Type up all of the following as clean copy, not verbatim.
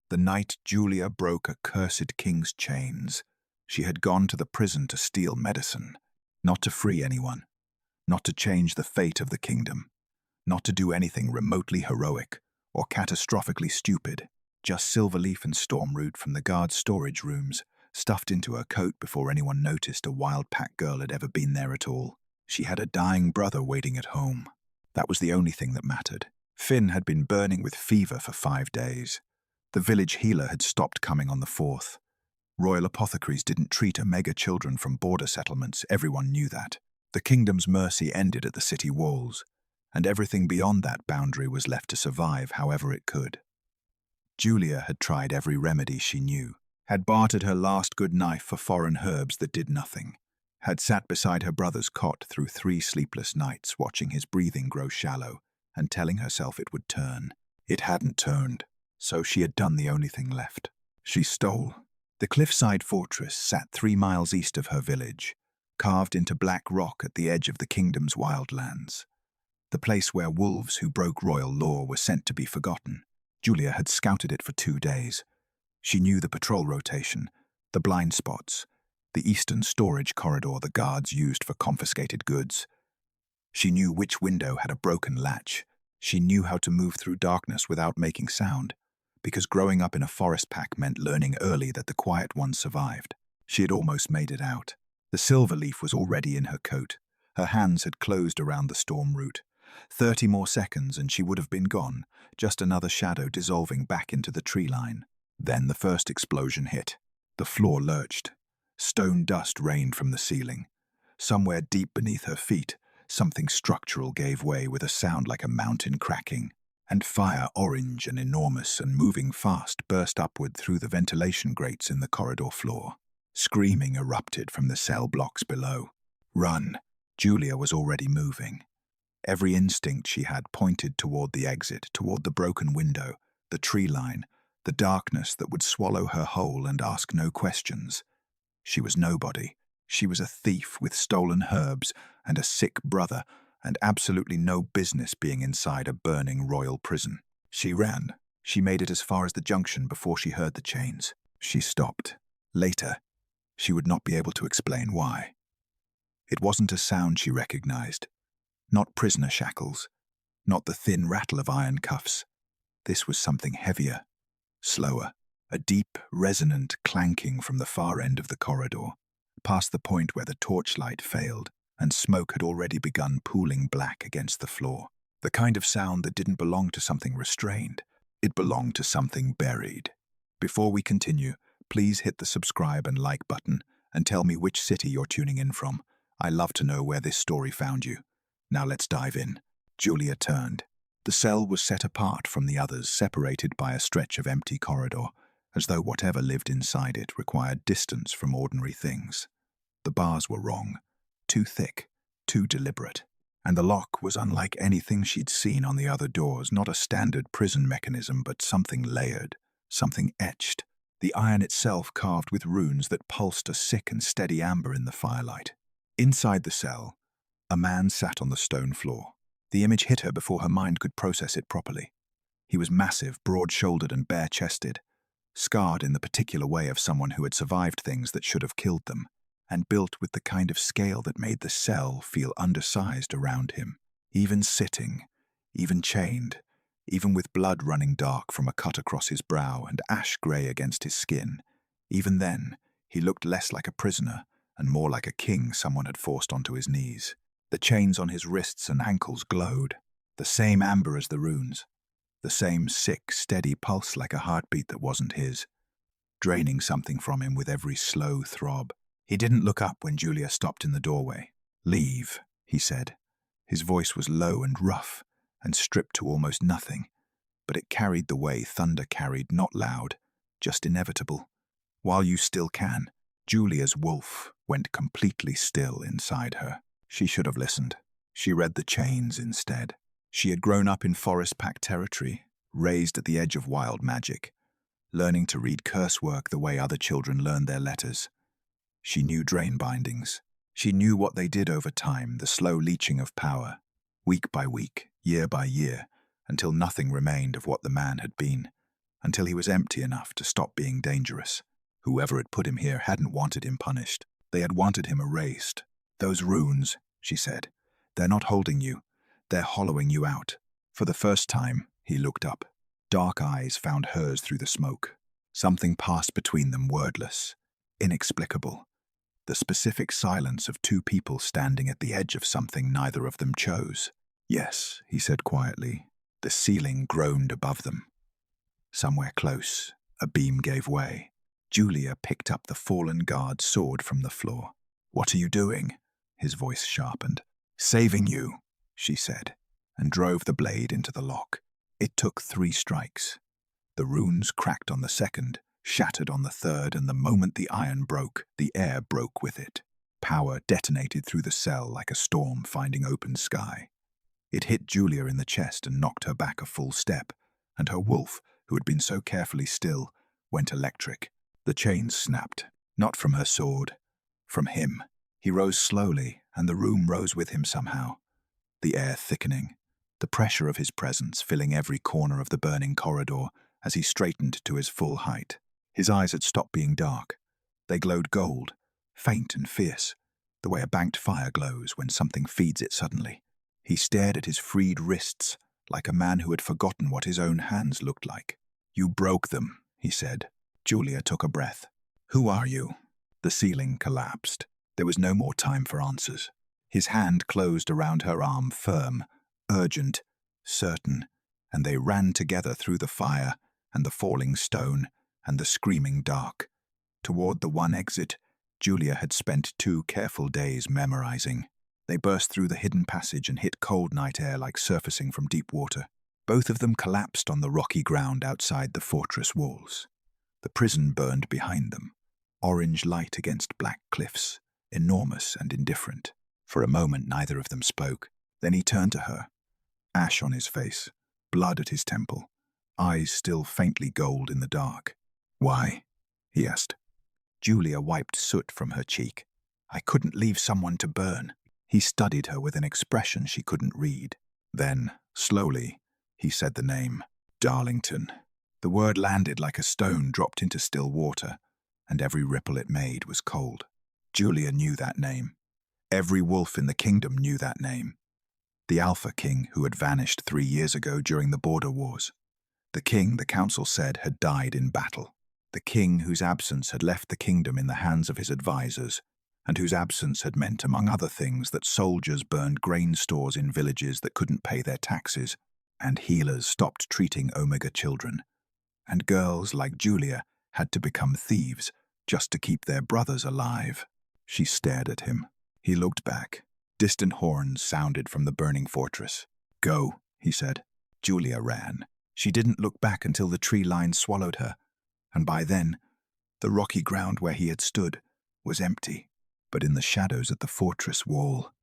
The night Julia broke a cursed king's chains. She had gone to the prison to steal medicine, not to free anyone, not to change the fate of the kingdom, not to do anything remotely heroic or catastrophically stupid, just silverleaf and stormroot from the guard's storage rooms, stuffed into her coat before anyone noticed a wild pack girl had ever been there at all. She had a dying brother waiting at home. That was the only thing that mattered. Finn had been burning with fever for 5 days. The village healer had stopped coming on the 4th. Royal apothecaries didn't treat Omega children from border settlements, everyone knew that. The kingdom's mercy ended at the city walls, and everything beyond that boundary was left to survive however it could. Julia had tried every remedy she knew, had bartered her last good knife for foreign herbs that did nothing, had sat beside her brother's cot through 3 sleepless nights watching his breathing grow shallow and telling herself it would turn. It hadn't turned, so she had done the only thing left. She stole. The cliffside fortress sat 3 miles east of her village, carved into black rock at the edge of the kingdom's wildlands. The place where wolves who broke royal law were sent to be forgotten. Julia had scouted it for 2 days. She knew the patrol rotation, the blind spots, the eastern storage corridor the guards used for confiscated goods. She knew which window had a broken latch. She knew how to move through darkness without making sound, because growing up in a forest pack meant learning early that the quiet ones survived. She had almost made it out. The silver leaf was already in her coat. Her hands had closed around the storm root. 30 more seconds and she would have been gone, just another shadow dissolving back into the tree line. Then the first explosion hit. The floor lurched. Stone dust rained from the ceiling. Somewhere deep beneath her feet, something structural gave way with a sound like a mountain cracking, and fire, orange and enormous and moving fast, burst upward through the ventilation grates in the corridor floor. Screaming erupted from the cell blocks below. Run! Julia was already moving. Every instinct she had pointed toward the exit, toward the broken window, the tree line, the darkness that would swallow her whole and ask no questions. She was nobody. She was a thief with stolen herbs and a sick brother, and absolutely no business being inside a burning royal prison. She ran. She made it as far as the junction before she heard the chains. She stopped. Later, she would not be able to explain why. It wasn't a sound she recognized. Not prisoner shackles. Not the thin rattle of iron cuffs. This was something heavier, slower, a deep, resonant clanking from the far end of the corridor, past the point where the torchlight failed and smoke had already begun pooling black against the floor. The kind of sound that didn't belong to something restrained. It belonged to something buried. Before we continue, please hit the subscribe and like button and tell me which city you're tuning in from. I love to know where this story found you. Now let's dive in. Julia turned. The cell was set apart from the others, separated by a stretch of empty corridor, as though whatever lived inside it required distance from ordinary things. The bars were wrong, too thick, too deliberate, and the lock was unlike anything she'd seen on the other doors, not a standard prison mechanism, but something layered, something etched, the iron itself carved with runes that pulsed a sick and steady amber in the firelight. Inside the cell, a man sat on the stone floor. The image hit her before her mind could process it properly. He was massive, broad-shouldered and bare-chested, scarred in the particular way of someone who had survived things that should have killed them, and built with the kind of scale that made the cell feel undersized around him. Even sitting, even chained, even with blood running dark from a cut across his brow and ash-grey against his skin, even then, he looked less like a prisoner and more like a king someone had forced onto his knees. The chains on his wrists and ankles glowed, the same amber as the runes, the same sick, steady pulse like a heartbeat that wasn't his, draining something from him with every slow throb. He didn't look up when Julia stopped in the doorway. "Leave," he said. His voice was low and rough, and stripped to almost nothing, but it carried the way thunder carried, not loud, just inevitable. "While you still can." Julia's wolf went completely still inside her. She should have listened. She read the chains instead. She had grown up in forest pack territory, raised at the edge of wild magic, learning to read curse work the way other children learned their letters. She knew drain bindings. She knew what they did over time, the slow leaching of power, week by week, year by year, until nothing remained of what the man had been. until he was empty enough to stop being dangerous. Whoever had put him here hadn't wanted him punished. They had wanted him erased. "Those runes," she said, "they're not holding you. They're hollowing you out." For the first time, he looked up. Dark eyes found hers through the smoke. Something passed between them, wordless, inexplicable. The specific silence of two people standing at the edge of something neither of them chose. "Yes," he said quietly. The ceiling groaned above them. Somewhere close, a beam gave way. Julia picked up the fallen guard's sword from the floor. "What are you doing?" His voice sharpened. "Saving you," she said, and drove the blade into the lock. It took 3 strikes. The runes cracked on the second, shattered on the third, and the moment the iron broke, the air broke with it. Power detonated through the cell like a storm finding open sky. It hit Julia in the chest and knocked her back a full step, and her wolf, who had been so carefully still, went electric. The chains snapped, not from her sword, from him. He rose slowly, and the room rose with him somehow, the air thickening, the pressure of his presence filling every corner of the burning corridor as he straightened to his full height. His eyes had stopped being dark. They glowed gold, faint and fierce, the way a banked fire glows when something feeds it suddenly. He stared at his freed wrists like a man who had forgotten what his own hands looked like. "You broke them," he said. Julia took a breath. "Who are you?" The ceiling collapsed. There was no more time for answers. His hand closed around her arm, firm, urgent, certain, and they ran together through the fire and the falling stone and the screaming dark, toward the one exit Julia had spent 2 careful days memorizing. They burst through the hidden passage and hit cold night air like surfacing from deep water. Both of them collapsed on the rocky ground outside the fortress walls. The prison burned behind them, orange light against black cliffs, enormous and indifferent. For a moment neither of them spoke. Then he turned to her, ash on his face, blood at his temple, eyes still faintly gold in the dark. "Why?" he asked. Julia wiped soot from her cheek. "I couldn't leave someone to burn." He studied her with an expression she couldn't read. Then, slowly, he said the name, Darlington. The word landed like a stone dropped into still water, and every ripple it made was cold. Julia knew that name. Every wolf in the kingdom knew that name. The Alpha King who had vanished 3 years ago during the border wars. The king, the council said, had died in battle. The king whose absence had left the kingdom in the hands of his advisors, and whose absence had meant, among other things, that soldiers burned grain stores in villages that couldn't pay their taxes, and healers stopped treating Omega children, and girls like Julia had to become thieves just to keep their brothers alive. She stared at him. He looked back. Distant horns sounded from the burning fortress. "Go," he said. Julia ran. She didn't look back until the tree line swallowed her, and by then, the rocky ground where he had stood was empty. But in the shadows at the fortress wall,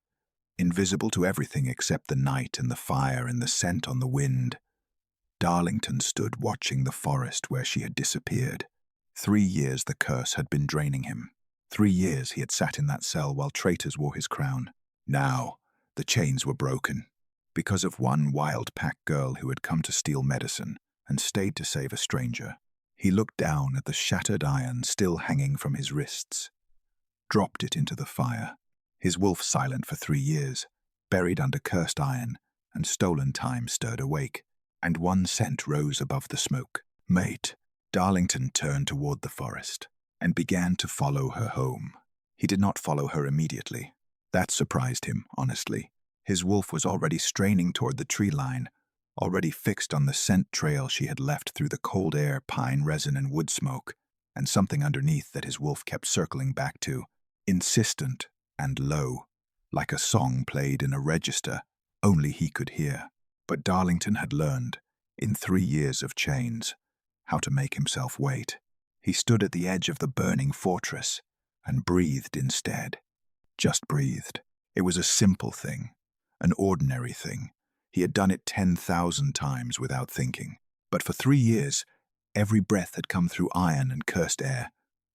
invisible to everything except the night and the fire and the scent on the wind, Darlington stood watching the forest where she had disappeared. 3 years the curse had been draining him. 3 years he had sat in that cell while traitors wore his crown. Now, the chains were broken, because of one wild pack girl who had come to steal medicine and stayed to save a stranger. He looked down at the shattered iron still hanging from his wrists, dropped it into the fire. His wolf silent for 3 years, buried under cursed iron, and stolen time stirred awake, and one scent rose above the smoke. "Mate." Darlington turned toward the forest and began to follow her home. He did not follow her immediately. That surprised him, honestly. His wolf was already straining toward the tree line, already fixed on the scent trail she had left through the cold air, pine resin, and wood smoke, and something underneath that his wolf kept circling back to, insistent and low, like a song played in a register only he could hear. But Darlington had learned, in 3 years of chains, how to make himself wait. He stood at the edge of the burning fortress and breathed instead. Just breathed. It was a simple thing, an ordinary thing. He had done it 10,000 times without thinking. But for 3 years, every breath had come through iron and cursed air,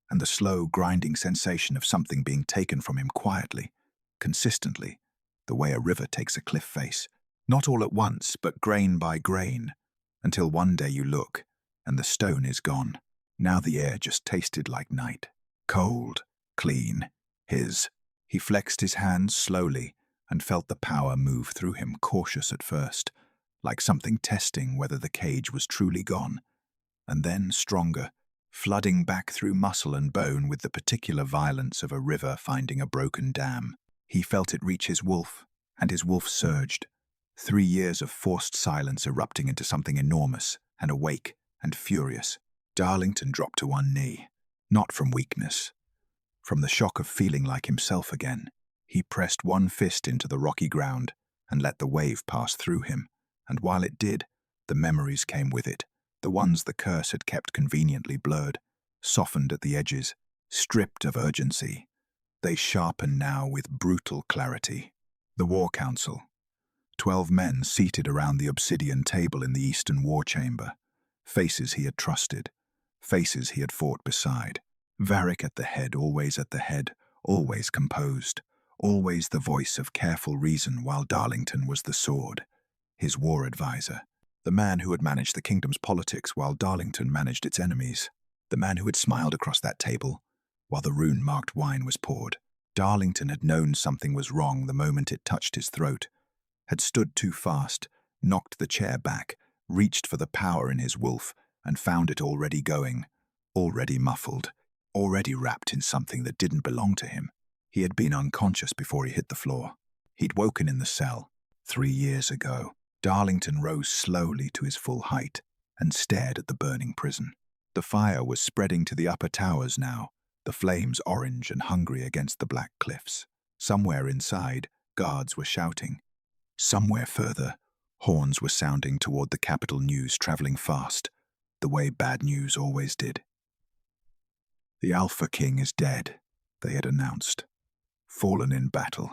and the slow, grinding sensation of something being taken from him quietly, consistently, the way a river takes a cliff face, not all at once, but grain by grain, until one day you look, and the stone is gone. Now the air just tasted like night. Cold, clean, his. He flexed his hands slowly and felt the power move through him, cautious at first, like something testing whether the cage was truly gone, and then stronger, flooding back through muscle and bone with the particular violence of a river finding a broken dam. He felt it reach his wolf, and his wolf surged. 3 years of forced silence erupting into something enormous and awake and furious. Darlington dropped to one knee, not from weakness, from the shock of feeling like himself again. He pressed one fist into the rocky ground and let the wave pass through him, and while it did, the memories came with it, the ones the curse had kept conveniently blurred, softened at the edges, stripped of urgency. They sharpened now with brutal clarity. The War Council. 12 men seated around the obsidian table in the Eastern War Chamber. Faces he had trusted. Faces he had fought beside. Varric at the head, always composed. Always the voice of careful reason, while Darlington was the sword, his war advisor. The man who had managed the kingdom's politics while Darlington managed its enemies. The man who had smiled across that table while the rune-marked wine was poured. Darlington had known something was wrong the moment it touched his throat, had stood too fast, knocked the chair back, reached for the power in his wolf, and found it already going, already muffled, already wrapped in something that didn't belong to him. He had been unconscious before he hit the floor. He'd woken in the cell 3 years ago. Darlington rose slowly to his full height and stared at the burning prison. The fire was spreading to the upper towers now, the flames orange and hungry against the black cliffs. Somewhere inside, guards were shouting. Somewhere further, horns were sounding toward the capital news traveling fast, the way bad news always did. The Alpha King is dead, they had announced. Fallen in battle.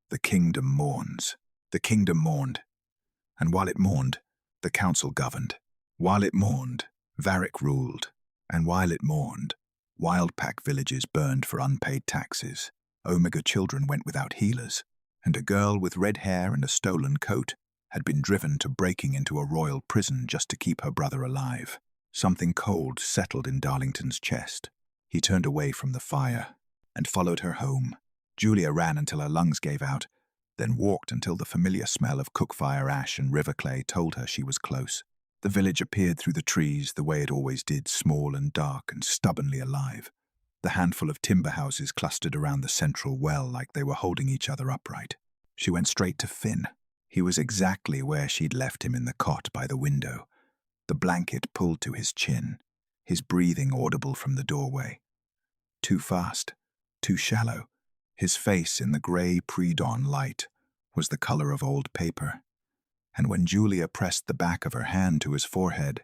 The kingdom mourns. The kingdom mourned. And while it mourned, the council governed. While it mourned, Varric ruled. And while it mourned, wild-pack villages burned for unpaid taxes. Omega children went without healers. And a girl with red hair and a stolen coat had been driven to breaking into a royal prison just to keep her brother alive. Something cold settled in Darlington's chest. He turned away from the fire and followed her home. Julia ran until her lungs gave out, then walked until the familiar smell of cookfire ash and river clay told her she was close. The village appeared through the trees the way it always did, small and dark and stubbornly alive. The handful of timber houses clustered around the central well like they were holding each other upright. She went straight to Finn. He was exactly where she'd left him in the cot by the window, the blanket pulled to his chin, his breathing audible from the doorway. Too fast, too shallow. His face in the grey pre-dawn light was the color of old paper, and when Julia pressed the back of her hand to his forehead,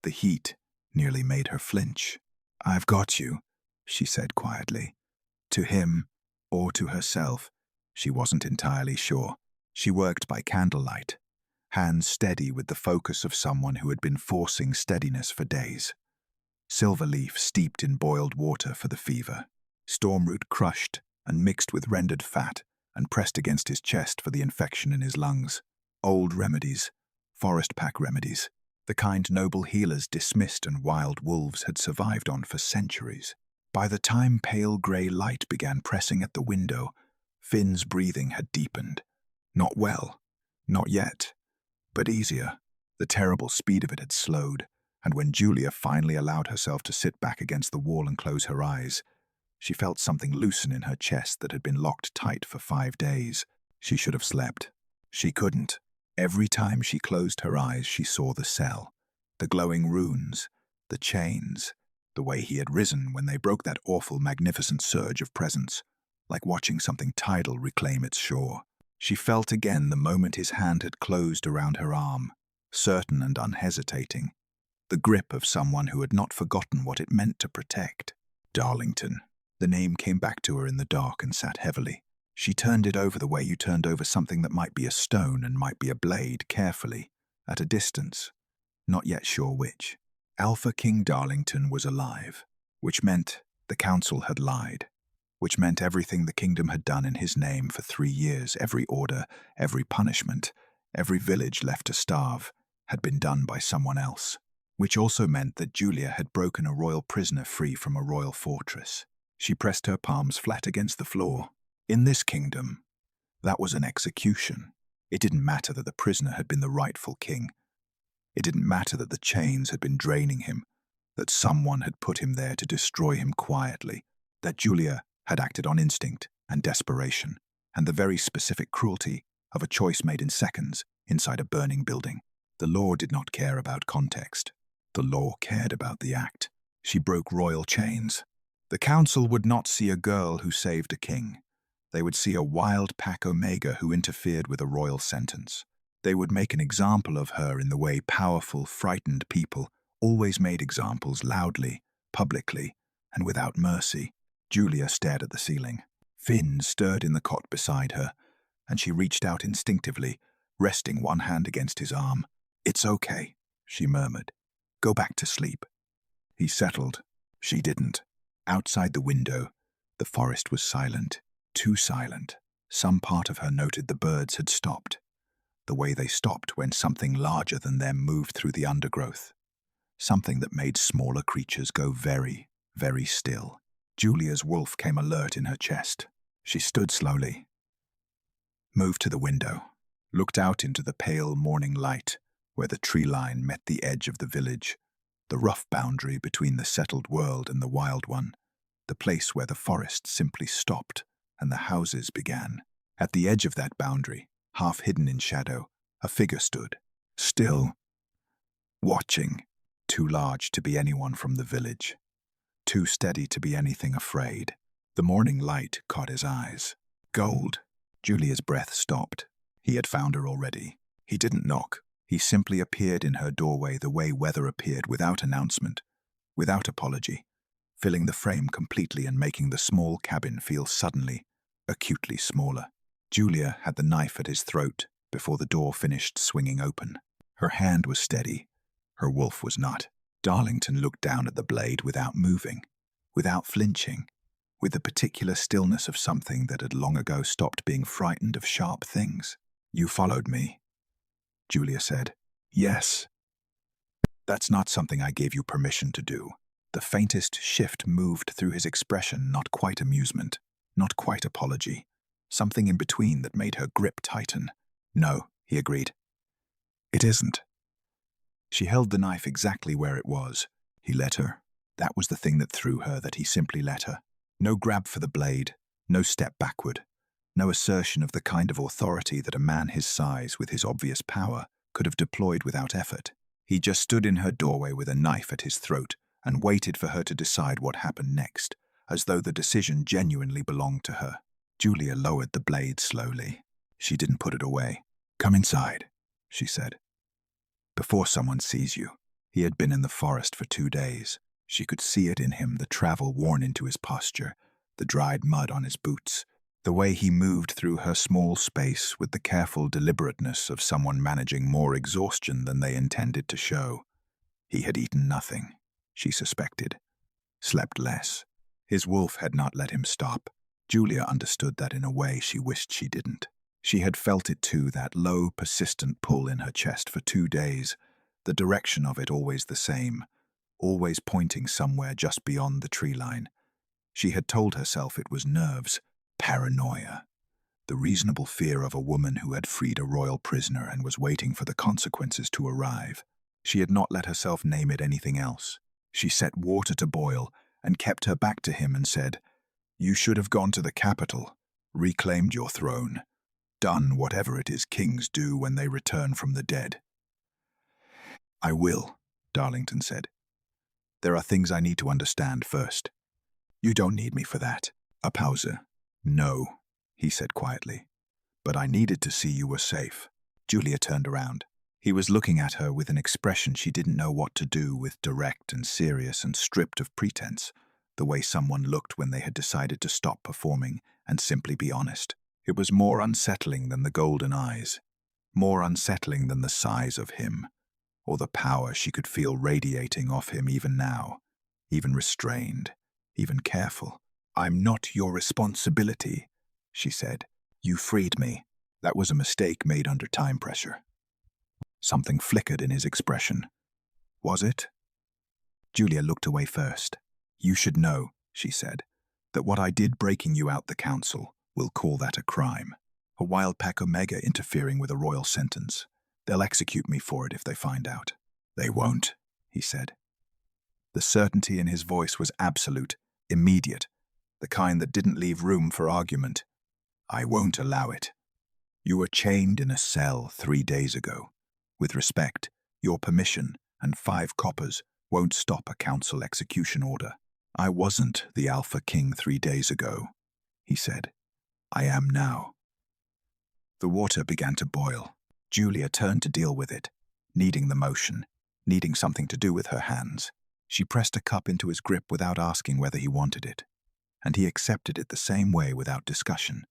the heat nearly made her flinch. "I've got you," she said quietly. To him, or to herself, she wasn't entirely sure. She worked by candlelight, hands steady with the focus of someone who had been forcing steadiness for days. Silver leaf steeped in boiled water for the fever. Stormroot crushed and mixed with rendered fat and pressed against his chest for the infection in his lungs. Old remedies, forest pack remedies, the kind noble healers dismissed and wild wolves had survived on for centuries. By the time pale grey light began pressing at the window, Finn's breathing had deepened. Not well, not yet, but easier. The terrible speed of it had slowed, and when Julia finally allowed herself to sit back against the wall and close her eyes, she felt something loosen in her chest that had been locked tight for 5 days. She should have slept. She couldn't. Every time she closed her eyes, she saw the cell, the glowing runes, the chains, the way he had risen when they broke that awful, magnificent surge of presence, like watching something tidal reclaim its shore. She felt again the moment his hand had closed around her arm, certain and unhesitating, the grip of someone who had not forgotten what it meant to protect. Darlington. The name came back to her in the dark and sat heavily. She turned it over the way you turned over something that might be a stone and might be a blade, carefully, at a distance, not yet sure which. Alpha King Darlington was alive, which meant the council had lied, which meant everything the kingdom had done in his name for 3 years, every order, every punishment, every village left to starve, had been done by someone else. which also meant that Julia had broken a royal prisoner free from a royal fortress. She pressed her palms flat against the floor. In this kingdom, that was an execution. It didn't matter that the prisoner had been the rightful king. It didn't matter that the chains had been draining him, that someone had put him there to destroy him quietly, that Julia had acted on instinct and desperation, and the very specific cruelty of a choice made in seconds inside a burning building. The law did not care about context. The law cared about the act. She broke royal chains. The council would not see a girl who saved a king. They would see a wild pack omega who interfered with a royal sentence. They would make an example of her in the way powerful, frightened people always made examples loudly, publicly, and without mercy. Julia stared at the ceiling. Finn stirred in the cot beside her, and she reached out instinctively, resting one hand against his arm. "It's okay," she murmured. "Go back to sleep." He settled. She didn't. Outside the window, the forest was silent. Too silent. Some part of her noted the birds had stopped. The way they stopped when something larger than them moved through the undergrowth. Something that made smaller creatures go very, very still. Julia's wolf came alert in her chest. She stood slowly, moved to the window, looked out into the pale morning light where the tree line met the edge of the village, the rough boundary between the settled world and the wild one, the place where the forest simply stopped and the houses began. At the edge of that boundary, half hidden in shadow, a figure stood, still, watching, too large to be anyone from the village, too steady to be anything afraid. The morning light caught his eyes. Gold. Julia's breath stopped. He had found her already. He didn't knock. He simply appeared in her doorway the way weather appeared, without announcement, without apology, filling the frame completely and making the small cabin feel suddenly, acutely smaller. Julia had the knife at his throat before the door finished swinging open. Her hand was steady. Her wolf was not. Darlington looked down at the blade without moving, without flinching, with the particular stillness of something that had long ago stopped being frightened of sharp things. "You followed me," Julia said. "Yes." "That's not something I gave you permission to do." The faintest shift moved through his expression, not quite amusement, not quite apology, something in between that made her grip tighten. "No," he agreed. "It isn't." She held the knife exactly where it was. He let her. That was the thing that threw her, that he simply let her. No grab for the blade, no step backward, no assertion of the kind of authority that a man his size, with his obvious power, could have deployed without effort. He just stood in her doorway with a knife at his throat and waited for her to decide what happened next, as though the decision genuinely belonged to her. Julia lowered the blade slowly. She didn't put it away. "Come inside," she said. "Before someone sees you." He had been in the forest for 2 days. She could see it in him, the travel worn into his posture, the dried mud on his boots, the way he moved through her small space with the careful deliberateness of someone managing more exhaustion than they intended to show. He had eaten nothing, she suspected, slept less. His wolf had not let him stop. Julia understood that in a way she wished she didn't. She had felt it too, that low, persistent pull in her chest for 2 days, the direction of it always the same, always pointing somewhere just beyond the tree line. She had told herself it was nerves, paranoia, the reasonable fear of a woman who had freed a royal prisoner and was waiting for the consequences to arrive. She had not let herself name it anything else. She set water to boil and kept her back to him and said, "You should have gone to the capital, reclaimed your throne, done whatever it is kings do when they return from the dead." "I will," Darlington said. "There are things I need to understand first." "You don't need me for that." A pause. "No," he said quietly. "But I needed to see you were safe." Julia turned around. He was looking at her with an expression she didn't know what to do with, direct and serious and stripped of pretense, the way someone looked when they had decided to stop performing and simply be honest. It was more unsettling than the golden eyes, more unsettling than the size of him, or the power she could feel radiating off him even now, even restrained, even careful. "I'm not your responsibility," she said. "You freed me. That was a mistake made under time pressure." Something flickered in his expression. Was it? Julia looked away first. You should know, she said, that what I did breaking you out the council, we'll call that a crime. A wild pack Omega interfering with a royal sentence. They'll execute me for it if they find out. They won't, he said. The certainty in his voice was absolute, immediate, the kind that didn't leave room for argument. I won't allow it. You were chained in a cell 3 days ago. With respect, your permission and 5 coppers won't stop a council execution order. I wasn't the Alpha King 3 days ago, he said. I am now. The water began to boil. Julia turned to deal with it, needing the motion, needing something to do with her hands. She pressed a cup into his grip without asking whether he wanted it, and he accepted it the same way without discussion,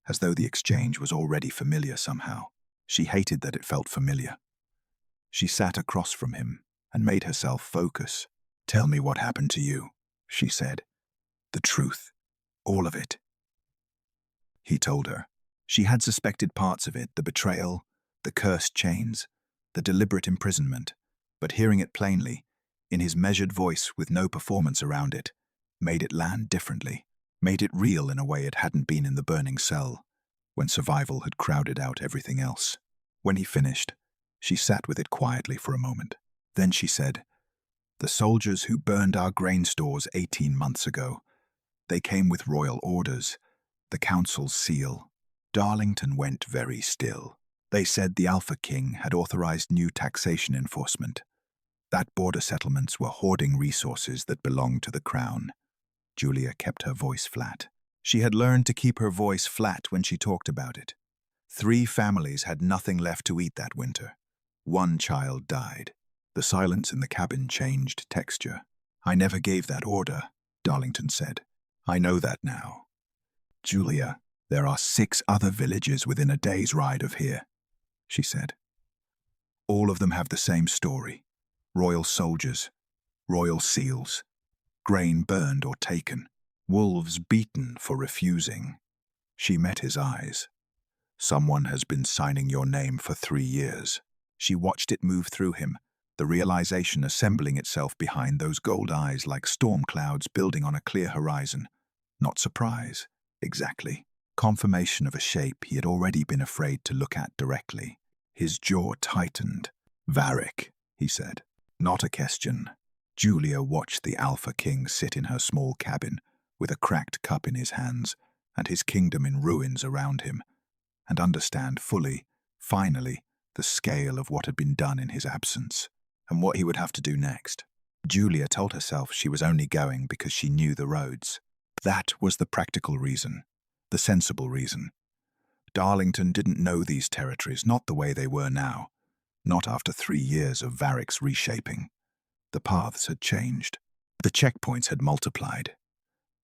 as though the exchange was already familiar somehow. She hated that it felt familiar. She sat across from him and made herself focus. Tell me what happened to you, she said. The truth. All of it. He told her. She had suspected parts of it, the betrayal, the cursed chains, the deliberate imprisonment, but hearing it plainly, in his measured voice with no performance around it, made it land differently, made it real in a way it hadn't been in the burning cell, when survival had crowded out everything else. When he finished, she sat with it quietly for a moment. Then she said, the soldiers who burned our grain stores 18 months ago, they came with royal orders, the council's seal. Darlington went very still. They said the Alpha King had authorized new taxation enforcement, that border settlements were hoarding resources that belonged to the crown. Julia kept her voice flat. She had learned to keep her voice flat when she talked about it. 3 families had nothing left to eat that winter. 1 child died. The silence in the cabin changed texture. I never gave that order, Darlington said. I know that now. Julia, there are 6 other villages within a day's ride of here, she said. All of them have the same story. Royal soldiers, royal seals, grain burned or taken, wolves beaten for refusing. She met his eyes. Someone has been signing your name for 3 years. She watched it move through him, the realization assembling itself behind those gold eyes like storm clouds building on a clear horizon. Not surprise, exactly. Confirmation of a shape he had already been afraid to look at directly. His jaw tightened. Varric, he said. Not a question. Julia watched the Alpha King sit in her small cabin with a cracked cup in his hands and his kingdom in ruins around him, and understand fully, finally, the scale of what had been done in his absence and what he would have to do next. Julia told herself she was only going because she knew the roads. That was the practical reason, the sensible reason. Darlington didn't know these territories, not the way they were now. Not after 3 years of Varric's reshaping. The paths had changed. The checkpoints had multiplied.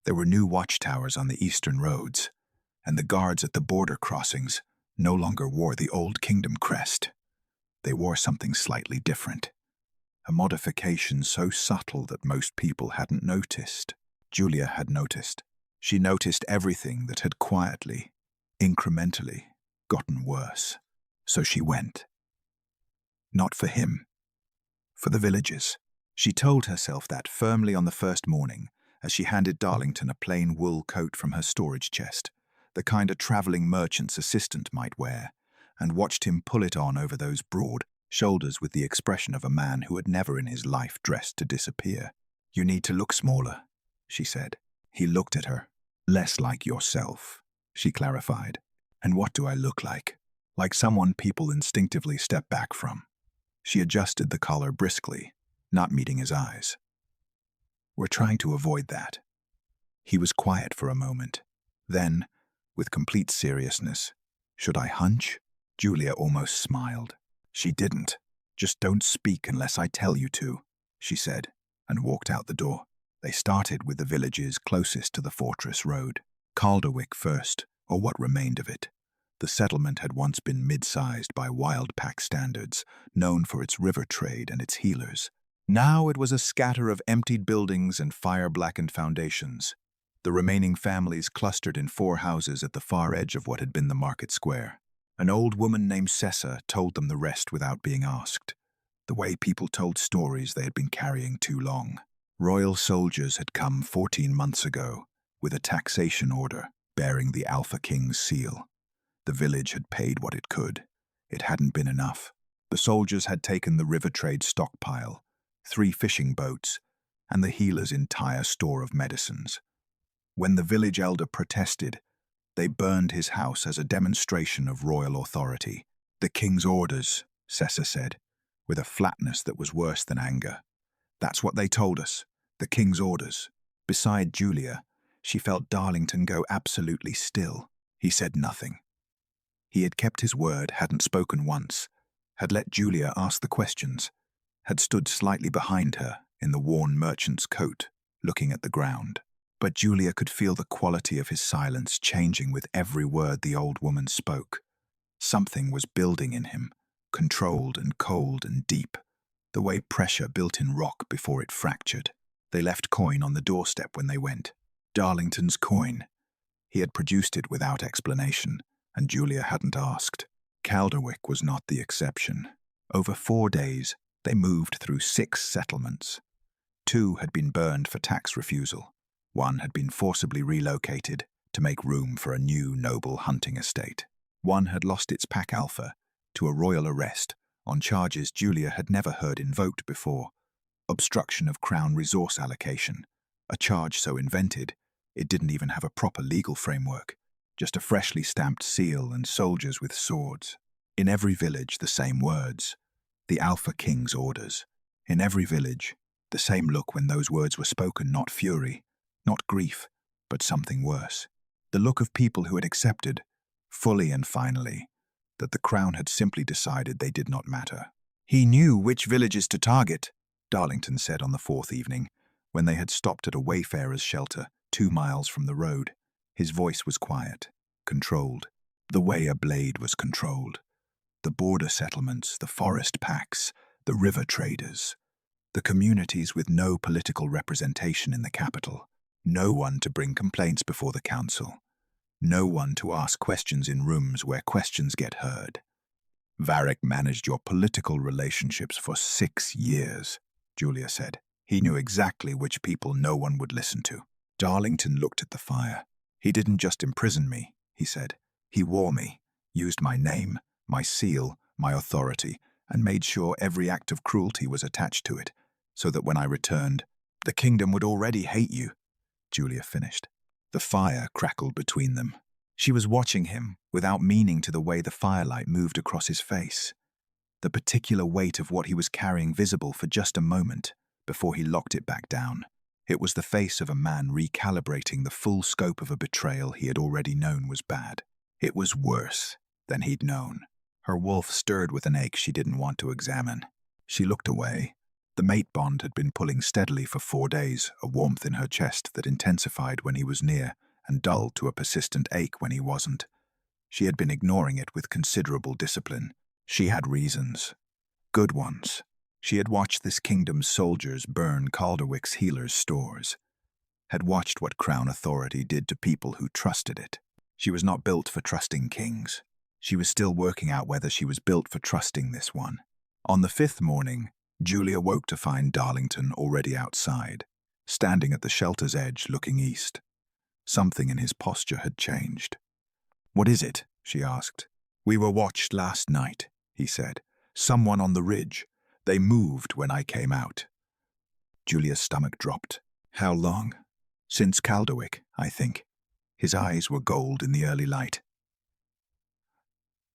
There were new watchtowers on the eastern roads, and the guards at the border crossings no longer wore the old kingdom crest. They wore something slightly different. A modification so subtle that most people hadn't noticed. Julia had noticed. She noticed everything that had quietly, incrementally, gotten worse. So she went. Not for him. For the villages. She told herself that firmly on the first morning as she handed Darlington a plain wool coat from her storage chest, the kind a traveling merchant's assistant might wear, and watched him pull it on over those broad shoulders with the expression of a man who had never in his life dressed to disappear. You need to look smaller, she said. He looked at her. Less like yourself, she clarified. And what do I look like? Like someone people instinctively step back from. She adjusted the collar briskly, not meeting his eyes. We're trying to avoid that. He was quiet for a moment. Then, with complete seriousness, should I hunch? Julia almost smiled. She didn't. Just don't speak unless I tell you to, she said, and walked out the door. They started with the villages closest to the fortress road. Calderwick first, or what remained of it. The settlement had once been mid-sized by wild pack standards, known for its river trade and its healers. Now it was a scatter of emptied buildings and fire-blackened foundations. The remaining families clustered in 4 houses at the far edge of what had been the market square. An old woman named Sessa told them the rest without being asked. the way people told stories they had been carrying too long. Royal soldiers had come 14 months ago with a taxation order bearing the Alpha King's seal. The village had paid what it could. It hadn't been enough. The soldiers had taken the river trade stockpile, 3 fishing boats, and the healer's entire store of medicines. When the village elder protested, they burned his house as a demonstration of royal authority. "The king's orders," Sessa said, with a flatness that was worse than anger. "That's what they told us, the king's orders." Beside Julia, she felt Darlington go absolutely still. He said nothing. He had kept his word, hadn't spoken once, had let Julia ask the questions, had stood slightly behind her in the worn merchant's coat, looking at the ground. But Julia could feel the quality of his silence changing with every word the old woman spoke. Something was building in him, controlled and cold and deep, the way pressure built in rock before it fractured. They left coin on the doorstep when they went. Darlington's coin. He had produced it without explanation, and Julia hadn't asked. Calderwick was not the exception. Over 4 days, they moved through 6 settlements. 2 had been burned for tax refusal. 1 had been forcibly relocated to make room for a new noble hunting estate. 1 had lost its pack alpha to a royal arrest on charges Julia had never heard invoked before: obstruction of Crown resource allocation, a charge so invented it didn't even have a proper legal framework, just a freshly stamped seal and soldiers with swords. In every village, the same words: the Alpha King's orders. In every village, the same look when those words were spoken, not fury, not grief, but something worse. The look of people who had accepted, fully and finally, that the Crown had simply decided they did not matter. "He knew which villages to target," Darlington said on the 4th evening, when they had stopped at a wayfarer's shelter 2 miles from the road. His voice was quiet, controlled, the way a blade was controlled. The border settlements, the forest packs, the river traders, the communities with no political representation in the capital. No one to bring complaints before the council. No one to ask questions in rooms where questions get heard. "Varric managed your political relationships for 6 years, Julia said. He knew exactly which people no one would listen to. Darlington looked at the fire. "He didn't just imprison me," he said. "He wore me, used my name, my seal, my authority, and made sure every act of cruelty was attached to it, so that when I returned, the kingdom would already hate you," Julia finished. The fire crackled between them. She was watching him, without meaning to the way the firelight moved across his face, the particular weight of what he was carrying visible for just a moment before he locked it back down. It was the face of a man recalibrating the full scope of a betrayal he had already known was bad. It was worse than he'd known. Her wolf stirred with an ache she didn't want to examine. She looked away. The mate bond had been pulling steadily for 4 days, a warmth in her chest that intensified when he was near and dulled to a persistent ache when he wasn't. She had been ignoring it with considerable discipline. She had reasons. Good ones. She had watched this kingdom's soldiers burn Calderwick's healer's stores, had watched what Crown authority did to people who trusted it. She was not built for trusting kings. She was still working out whether she was built for trusting this one. On the 5th morning, Julia woke to find Darlington already outside, standing at the shelter's edge looking east. Something in his posture had changed. "What is it?" she asked. "We were watched last night," he said. "Someone on the ridge. They moved when I came out." Julia's stomach dropped. "How long?" "Since Calderwick, I think." His eyes were gold in the early light.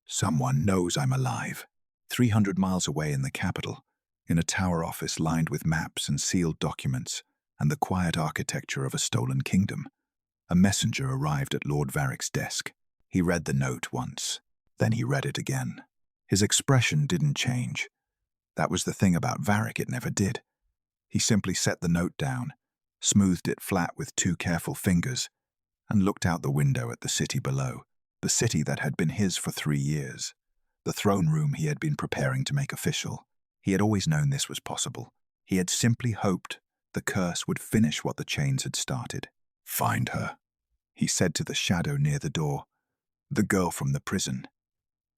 "Someone knows I'm alive." 300 miles away in the capital, in a tower office lined with maps and sealed documents and the quiet architecture of a stolen kingdom, a messenger arrived at Lord Varric's desk. He read the note once, then he read it again. His expression didn't change. That was the thing about Varric, it never did. He simply set the note down, smoothed it flat with 2 careful fingers, and looked out the window at the city below, the city that had been his for 3 years, the throne room he had been preparing to make official. He had always known this was possible. He had simply hoped the curse would finish what the chains had started. "Find her," he said to the shadow near the door. "The girl from the prison.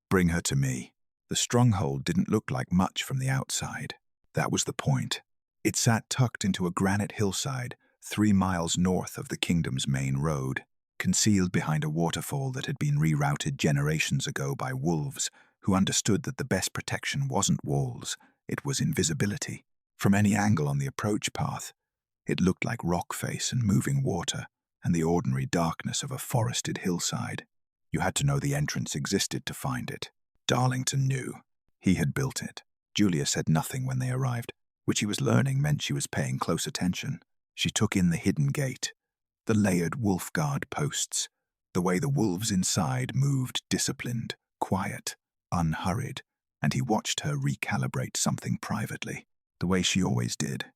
Bring her to me." The The stronghold didn't look like much from the outside. That was the point. It sat tucked into a granite hillside 3 miles north of the kingdom's main road, concealed behind a waterfall that had been rerouted generations ago by wolves who understood that the best protection wasn't walls, it was invisibility. From any angle on the approach path, it looked like rock face and moving water and the ordinary darkness of a forested hillside. You had to know the entrance existed to find it. Darlington knew. He had built it. Julia said nothing when they arrived, which he was learning meant she was paying close attention. She took in the hidden gate, the layered wolf guard posts, the way the wolves inside moved disciplined, quiet, unhurried, and he watched her recalibrate something privately, the way she always did,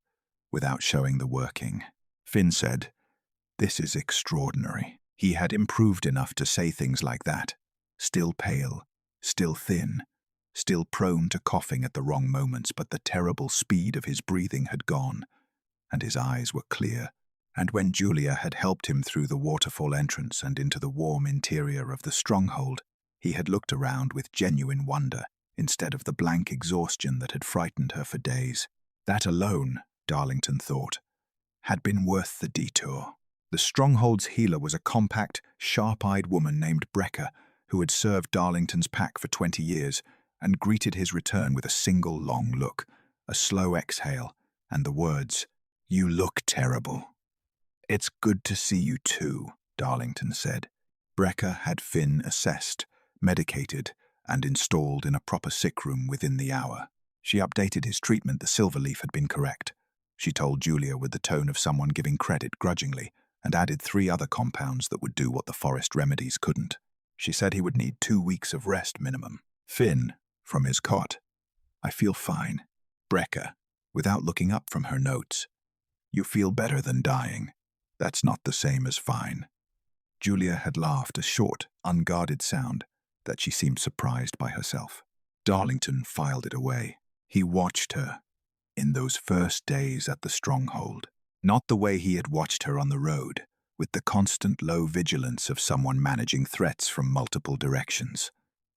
without showing the working. Finn said, "This is extraordinary." He had improved enough to say things like that. Still pale, still thin, still prone to coughing at the wrong moments, but the terrible speed of his breathing had gone, and his eyes were clear. And when Julia had helped him through the waterfall entrance and into the warm interior of the stronghold, he had looked around with genuine wonder instead of the blank exhaustion that had frightened her for days. That alone, Darlington thought, had been worth the detour. The stronghold's healer was a compact, sharp-eyed woman named Brecca, who had served Darlington's pack for 20 years and greeted his return with a single long look, a slow exhale, and the words, "You look terrible." "It's good to see you too," Darlington said. Brecca had Finn assessed, medicated, and installed in a proper sick room within the hour. She updated his treatment. The silver leaf had been correct. She told Julia with the tone of someone giving credit grudgingly, and added 3 other compounds that would do what the forest remedies couldn't. She said he would need 2 weeks of rest minimum. Finn, from his cot, "I feel fine." Brecca, without looking up from her notes, "You feel better than dying. That's not the same as fine." Julia had laughed, a short, unguarded sound that she seemed surprised by herself. Darlington filed it away. He watched her in those first days at the stronghold. Not the way he had watched her on the road, with the constant low vigilance of someone managing threats from multiple directions.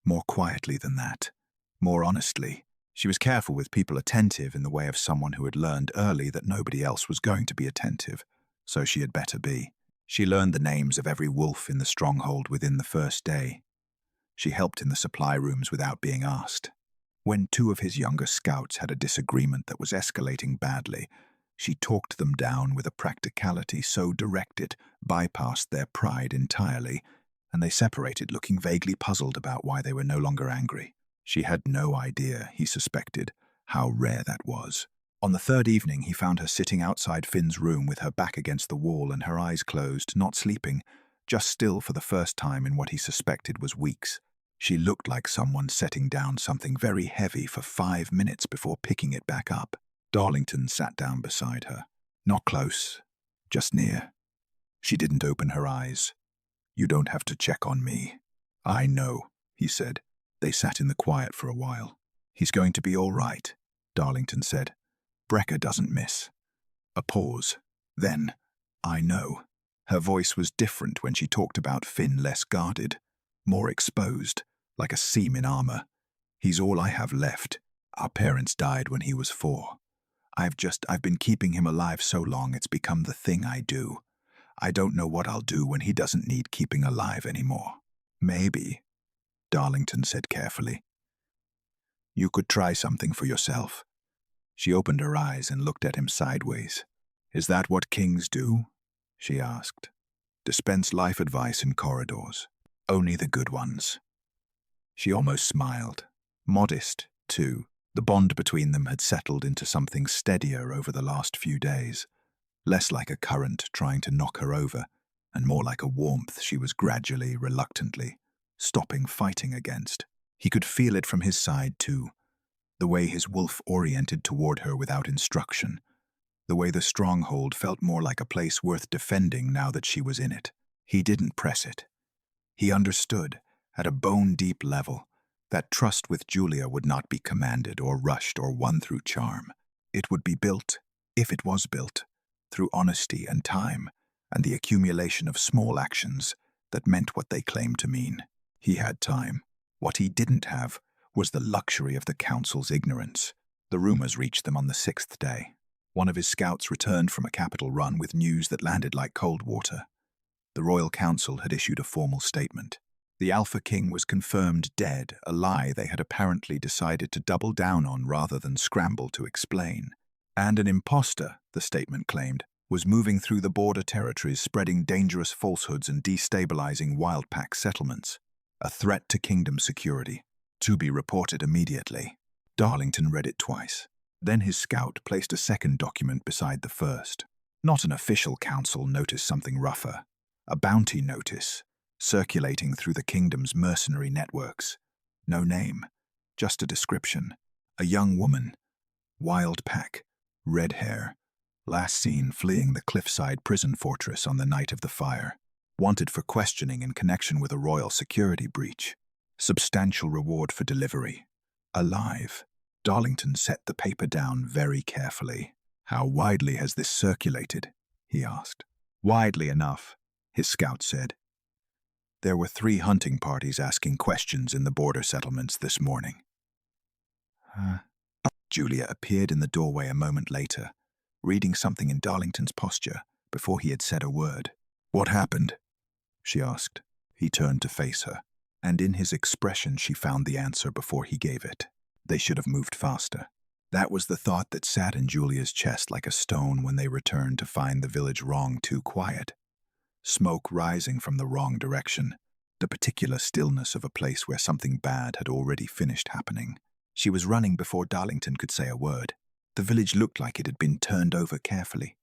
More quietly than that. More honestly. She was careful with people attentive in the way of someone who had learned early that nobody else was going to be attentive, so she had better be. She learned the names of every wolf in the stronghold within the first day. She helped in the supply rooms without being asked. When 2 of his younger scouts had a disagreement that was escalating badly, she talked them down with a practicality so direct it bypassed their pride entirely, and they separated looking vaguely puzzled about why they were no longer angry. She had no idea, he suspected, how rare that was. On the 3rd evening, he found her sitting outside Finn's room with her back against the wall and her eyes closed, not sleeping, just still for the first time in what he suspected was weeks. She looked like someone setting down something very heavy for 5 minutes before picking it back up. Darlington sat down beside her. Not close, just near. She didn't open her eyes. "You don't have to check on me." "I know," he said. They sat in the quiet for a while. "He's going to be all right," Darlington said. "Brecca doesn't miss." A pause. Then, "I know." Her voice was different when she talked about Finn, less guarded, more exposed, like a seam in armor. "He's all I have left. Our parents died when he was 4. I've been keeping him alive so long it's become the thing I do. I don't know what I'll do when he doesn't need keeping alive anymore." "Maybe," Darlington said carefully, "you could try something for yourself." She opened her eyes and looked at him sideways. "Is that what kings do?" she asked. "Dispense life advice in corridors. Only the good ones." She almost smiled. Modest, too. The bond between them had settled into something steadier over the last few days. Less like a current trying to knock her over, and more like a warmth she was gradually, reluctantly, stopping fighting against. He could feel it from his side, too. The way his wolf oriented toward her without instruction. The way the stronghold felt more like a place worth defending now that she was in it. He didn't press it. He understood, at a bone-deep level, that trust with Julia would not be commanded or rushed or won through charm. It would be built, if it was built, through honesty and time, and the accumulation of small actions that meant what they claimed to mean. He had time. What he didn't have was the luxury of the council's ignorance. The rumors reached them on the 6th day. One of his scouts returned from a capital run with news that landed like cold water. The Royal Council had issued a formal statement. The Alpha King was confirmed dead, a lie they had apparently decided to double down on rather than scramble to explain. And an imposter, the statement claimed, was moving through the border territories spreading dangerous falsehoods and destabilizing Wildpack settlements. A threat to kingdom security, to be reported immediately. Darlington read it twice. Then his scout placed a second document beside the first. Not an official council notice, something rougher. A bounty notice, circulating through the kingdom's mercenary networks. No name, just a description. A young woman, Wildpack, red hair, last seen fleeing the cliffside prison fortress on the night of the fire. Wanted for questioning in connection with a royal security breach. Substantial reward for delivery. Alive. Darlington set the paper down very carefully. How widely has this circulated? He asked. Widely enough, his scout said. There were 3 hunting parties asking questions in the border settlements this morning. Julia appeared in the doorway a moment later, reading something in Darlington's posture before he had said a word. What happened? She asked. He turned to face her, and in his expression she found the answer before he gave it. They should have moved faster. That was the thought that sat in Julia's chest like a stone when they returned to find the village wrong too quiet. Smoke rising from the wrong direction, the particular stillness of a place where something bad had already finished happening. She was running before Darlington could say a word. The village looked like it had been turned over carefully.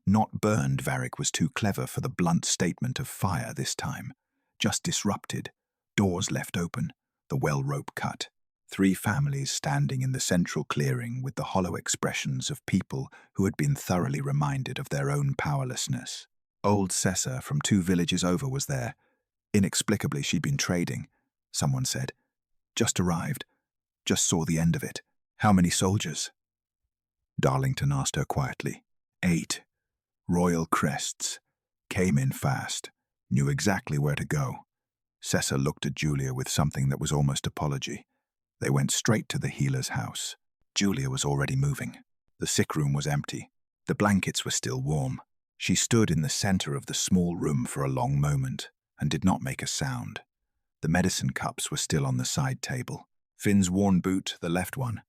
Not burned, Varric was too clever for the blunt statement of fire this time. Just disrupted, doors left open, the well rope cut. 3 families standing in the central clearing with the hollow expressions of people who had been thoroughly reminded of their own powerlessness. Old Cessa from 2 villages over was there. Inexplicably, she'd been trading, someone said. Just arrived. Just saw the end of it. How many soldiers? Darlington asked her quietly. 8. Royal crests. Came in fast. Knew exactly where to go. Cessa looked at Julia with something that was almost apology. They went straight to the healer's house. Julia was already moving. The sick room was empty. The blankets were still warm. She stood in the center of the small room for a long moment and did not make a sound. The medicine cups were still on the side table. Finn's worn boot, the left one.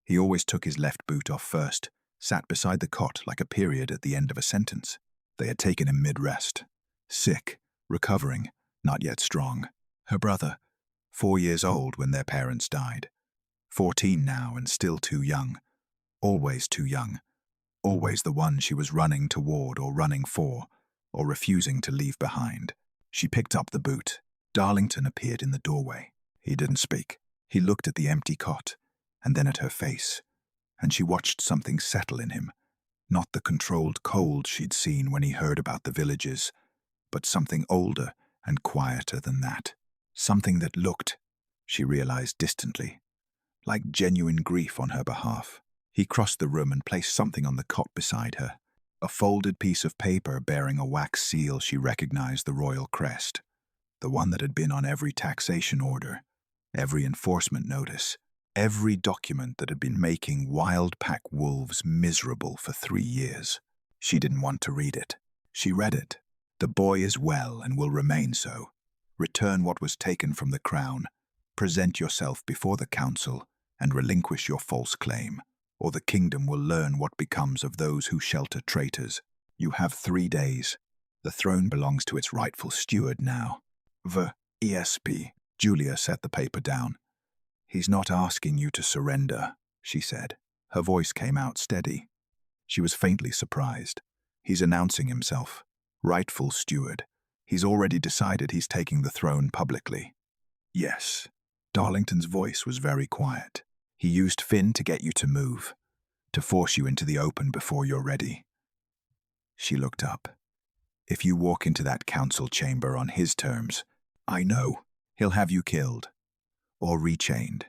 He always took his left boot off first, sat beside the cot like a period at the end of a sentence. They had taken him mid-rest. Sick, recovering, not yet strong. Her brother, 4 years old when their parents died. 14 now and still too young. Always too young. Always the one she was running toward or running for, or refusing to leave behind. She picked up the boot. Darlington appeared in the doorway. He didn't speak. He looked at the empty cot, and then at her face, and she watched something settle in him. Not the controlled cold she'd seen when he heard about the villages, but something older and quieter than that. Something that looked, she realized distantly, like genuine grief on her behalf. He crossed the room and placed something on the cot beside her. A folded piece of paper bearing a wax seal she recognized the royal crest, the one that had been on every taxation order, every enforcement notice, every document that had been making Wildpack wolves miserable for 3 years. She didn't want to read it. She read it. The boy is well and will remain so. Return what was taken from the crown. Present yourself before the council and relinquish your false claim, or the kingdom will learn what becomes of those who shelter traitors. You have 3 days. The throne belongs to its rightful steward now. ESP. Julia set the paper down. He's not asking you to surrender, she said. Her voice came out steady. She was faintly surprised. He's announcing himself. Rightful steward. He's already decided he's taking the throne publicly. Yes. Darlington's voice was very quiet. He used Finn to get you to move, to force you into the open before you're ready. She looked up. If you walk into that council chamber on his terms, I know he'll have you killed, or rechained,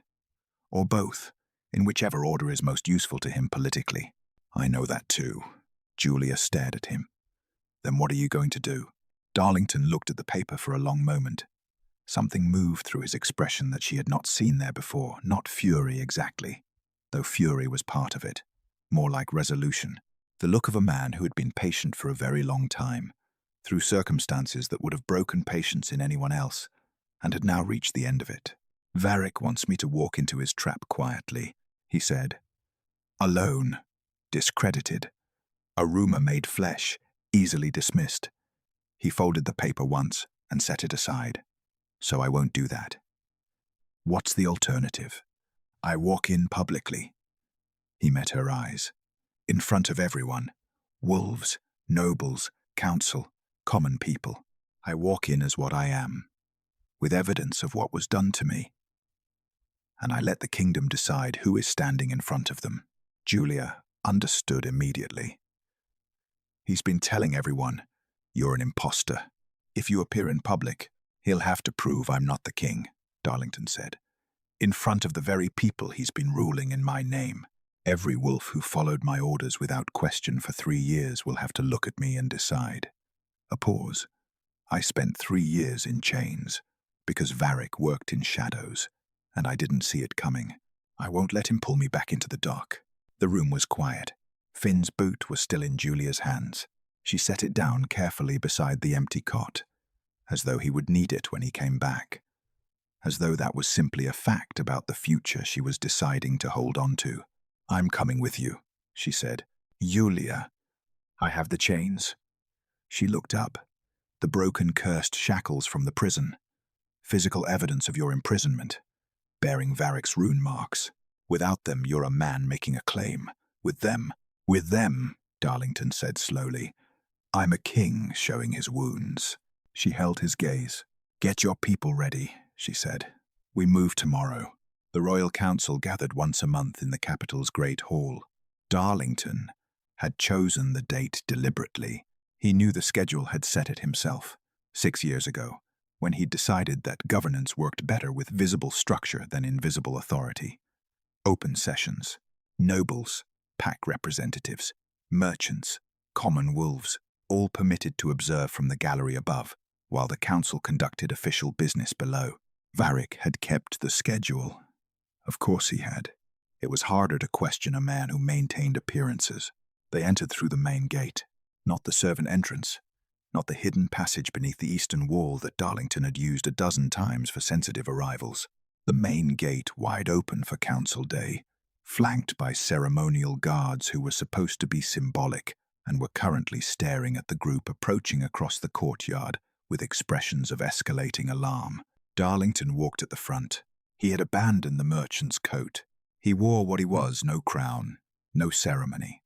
or both, in whichever order is most useful to him politically. I know that too. Julia stared at him. Then what are you going to do? Darlington looked at the paper for a long moment. Something moved through his expression that she had not seen there before, not fury exactly, though fury was part of it, more like resolution. The look of a man who had been patient for a very long time, through circumstances that would have broken patience in anyone else, and had now reached the end of it. "Varric wants me to walk into his trap quietly," he said. "Alone, discredited, a rumor made flesh, easily dismissed." He folded the paper once and set it aside. "So I won't do that." "What's the alternative?" "I walk in publicly." He met her eyes. "In front of everyone. Wolves, nobles, council, common people. I walk in as what I am, with evidence of what was done to me. And I let the kingdom decide who is standing in front of them." Julia understood immediately. "He's been telling everyone, you're an imposter. If you appear in public, he'll have to prove I'm not the king," Darlington said. "In front of the very people he's been ruling in my name. Every wolf who followed my orders without question for 3 years will have to look at me and decide." A pause. "I spent 3 years in chains, because Varric worked in shadows, and I didn't see it coming. I won't let him pull me back into the dark." The room was quiet. Finn's boot was still in Julia's hands. She set it down carefully beside the empty cot, as though he would need it when he came back, as though that was simply a fact about the future she was deciding to hold on to. "I'm coming with you," she said. "Julia, I have the chains." She looked up. "The broken, cursed shackles from the prison. Physical evidence of your imprisonment, bearing Varric's rune marks. Without them, you're a man making a claim. With them, Darlington said slowly, I'm a king showing his wounds." She held his gaze. "Get your people ready," she said. "We move tomorrow." The Royal Council gathered once a month in the capital's Great Hall. Darlington had chosen the date deliberately. He knew the schedule had set it himself, 6 years ago, when he'd decided that governance worked better with visible structure than invisible authority. Open sessions, nobles, pack representatives, merchants, common wolves, all permitted to observe from the gallery above, while the council conducted official business below. Varric had kept the schedule. Of course he had. It was harder to question a man who maintained appearances. They entered through the main gate, not the servant entrance, not the hidden passage beneath the eastern wall that Darlington had used a dozen times for sensitive arrivals. The main gate wide open for council day, flanked by ceremonial guards who were supposed to be symbolic and were currently staring at the group approaching across the courtyard with expressions of escalating alarm. Darlington walked at the front. He had abandoned the merchant's coat. He wore what he was, no crown, no ceremony,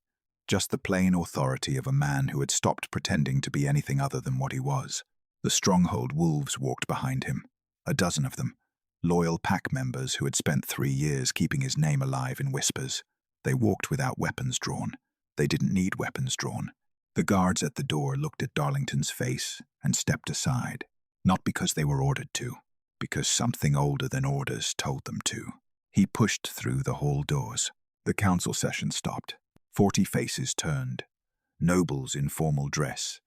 just the plain authority of a man who had stopped pretending to be anything other than what he was. The stronghold wolves walked behind him, a dozen of them, loyal pack members who had spent 3 years keeping his name alive in whispers. They walked without weapons drawn. They didn't need weapons drawn. The guards at the door looked at Darlington's face and stepped aside, not because they were ordered to, because something older than orders told them to. He pushed through the hall doors. The council session stopped. 40 faces turned. Nobles in formal dress,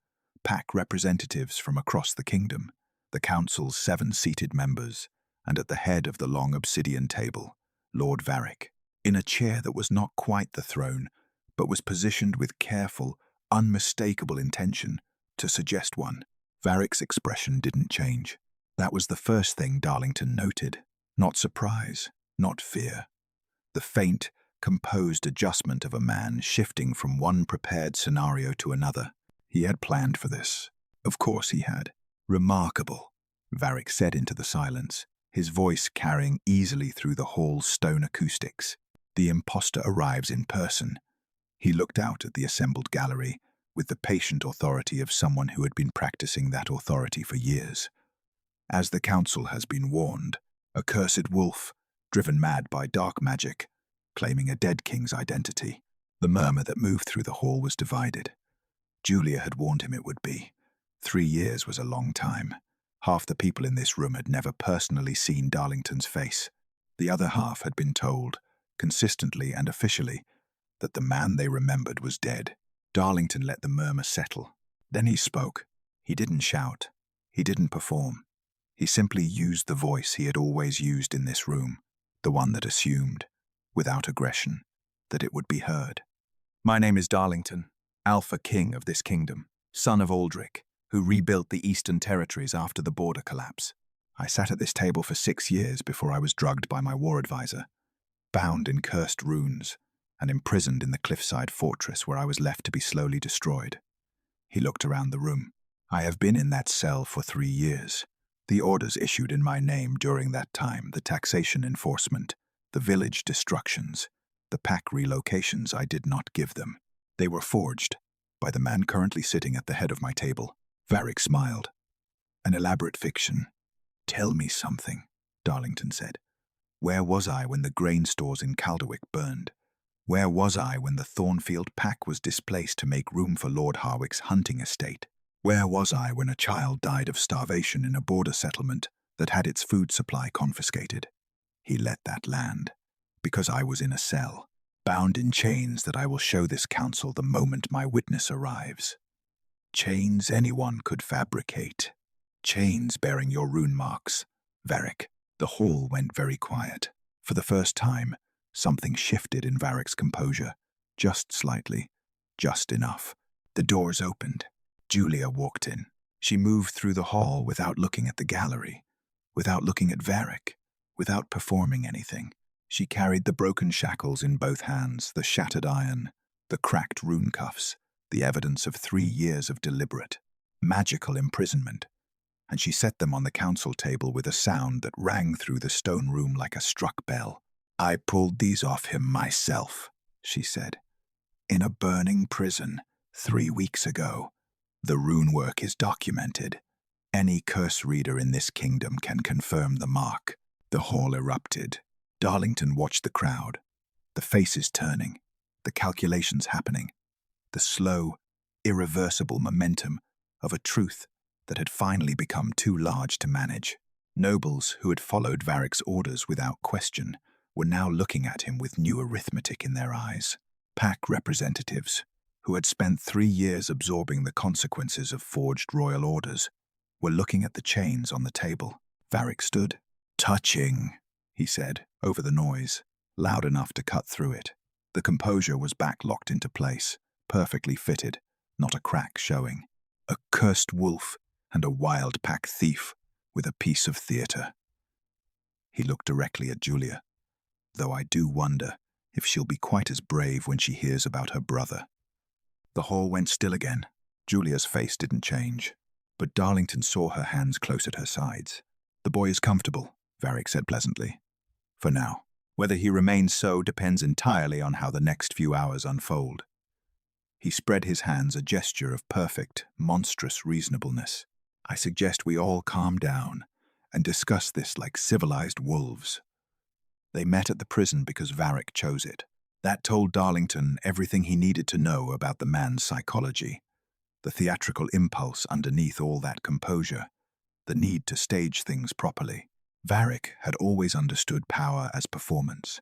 pack representatives from across the kingdom, the council's 7 seated members, and at the head of the long obsidian table, Lord Varric, in a chair that was not quite the throne, but was positioned with careful, unmistakable intention to suggest one. Varric's expression didn't change. That was the first thing Darlington noted. Not surprise, not fear. The faint, composed adjustment of a man shifting from one prepared scenario to another. He had planned for this. Of course he had. "Remarkable," Varric said into the silence, his voice carrying easily through the hall's stone acoustics. "The imposter arrives in person." He looked out at the assembled gallery with the patient authority of someone who had been practicing that authority for years. "As the council has been warned, a cursed wolf, driven mad by dark magic, claiming a dead king's identity." The murmur that moved through the hall was divided. Julia had warned him it would be. 3 years was a long time. Half the people in this room had never personally seen Darlington's face. The other half had been told, consistently and officially, that the man they remembered was dead. Darlington let the murmur settle. Then he spoke. He didn't shout. He didn't perform. He simply used the voice he had always used in this room, the one that assumed, without aggression, that it would be heard. "My name is Darlington, Alpha King of this kingdom, son of Aldrich, who rebuilt the Eastern Territories after the border collapse. I sat at this table for 6 years before I was drugged by my war advisor, bound in cursed runes, and imprisoned in the cliffside fortress where I was left to be slowly destroyed." He looked around the room. "I have been in that cell for 3 years. The orders issued in my name during that time, the taxation enforcement, the village destructions, the pack relocations I did not give them. They were forged by the man currently sitting at the head of my table." Varric smiled. "An elaborate fiction. Tell me something," Darlington said. "Where was I when the grain stores in Calderwick burned? Where was I when the Thornfield pack was displaced to make room for Lord Harwick's hunting estate? Where was I when a child died of starvation in a border settlement that had its food supply confiscated? He let that land, because I was in a cell, bound in chains that I will show this council the moment my witness arrives. Chains anyone could fabricate. Chains bearing your rune marks. Varric." The hall went very quiet. For the first time, something shifted in Varric's composure. Just slightly. Just enough. The doors opened. Julia walked in. She moved through the hall without looking at the gallery, without looking at Varric, without performing anything. She carried the broken shackles in both hands, the shattered iron, the cracked rune cuffs, the evidence of 3 years of deliberate, magical imprisonment, and she set them on the council table with a sound that rang through the stone room like a struck bell. "I pulled these off him myself," she said, "in a burning prison 3 weeks ago. The rune work is documented. Any curse reader in this kingdom can confirm the mark." The hall erupted. Darlington watched the crowd, the faces turning, the calculations happening, the slow, irreversible momentum of a truth that had finally become too large to manage. Nobles who had followed Varric's orders without question were now looking at him with new arithmetic in their eyes. Pack representatives, who had spent 3 years absorbing the consequences of forged royal orders, were looking at the chains on the table. Varric stood. "Touching," he said, over the noise, loud enough to cut through it. The composure was back locked into place, perfectly fitted, not a crack showing. "A cursed wolf and a wild pack thief with a piece of theatre." He looked directly at Julia, though I do wonder if she'll be quite as brave when she hears about her brother. The hall went still again. Julia's face didn't change, but Darlington saw her hands close at her sides. "The boy is comfortable," Varric said pleasantly. "For now. Whether he remains so depends entirely on how the next few hours unfold." He spread his hands, a gesture of perfect, monstrous reasonableness. "I suggest we all calm down and discuss this like civilized wolves." They met at the prison because Varric chose it. That told Darlington everything he needed to know about the man's psychology, the theatrical impulse underneath all that composure, the need to stage things properly. Varric had always understood power as performance.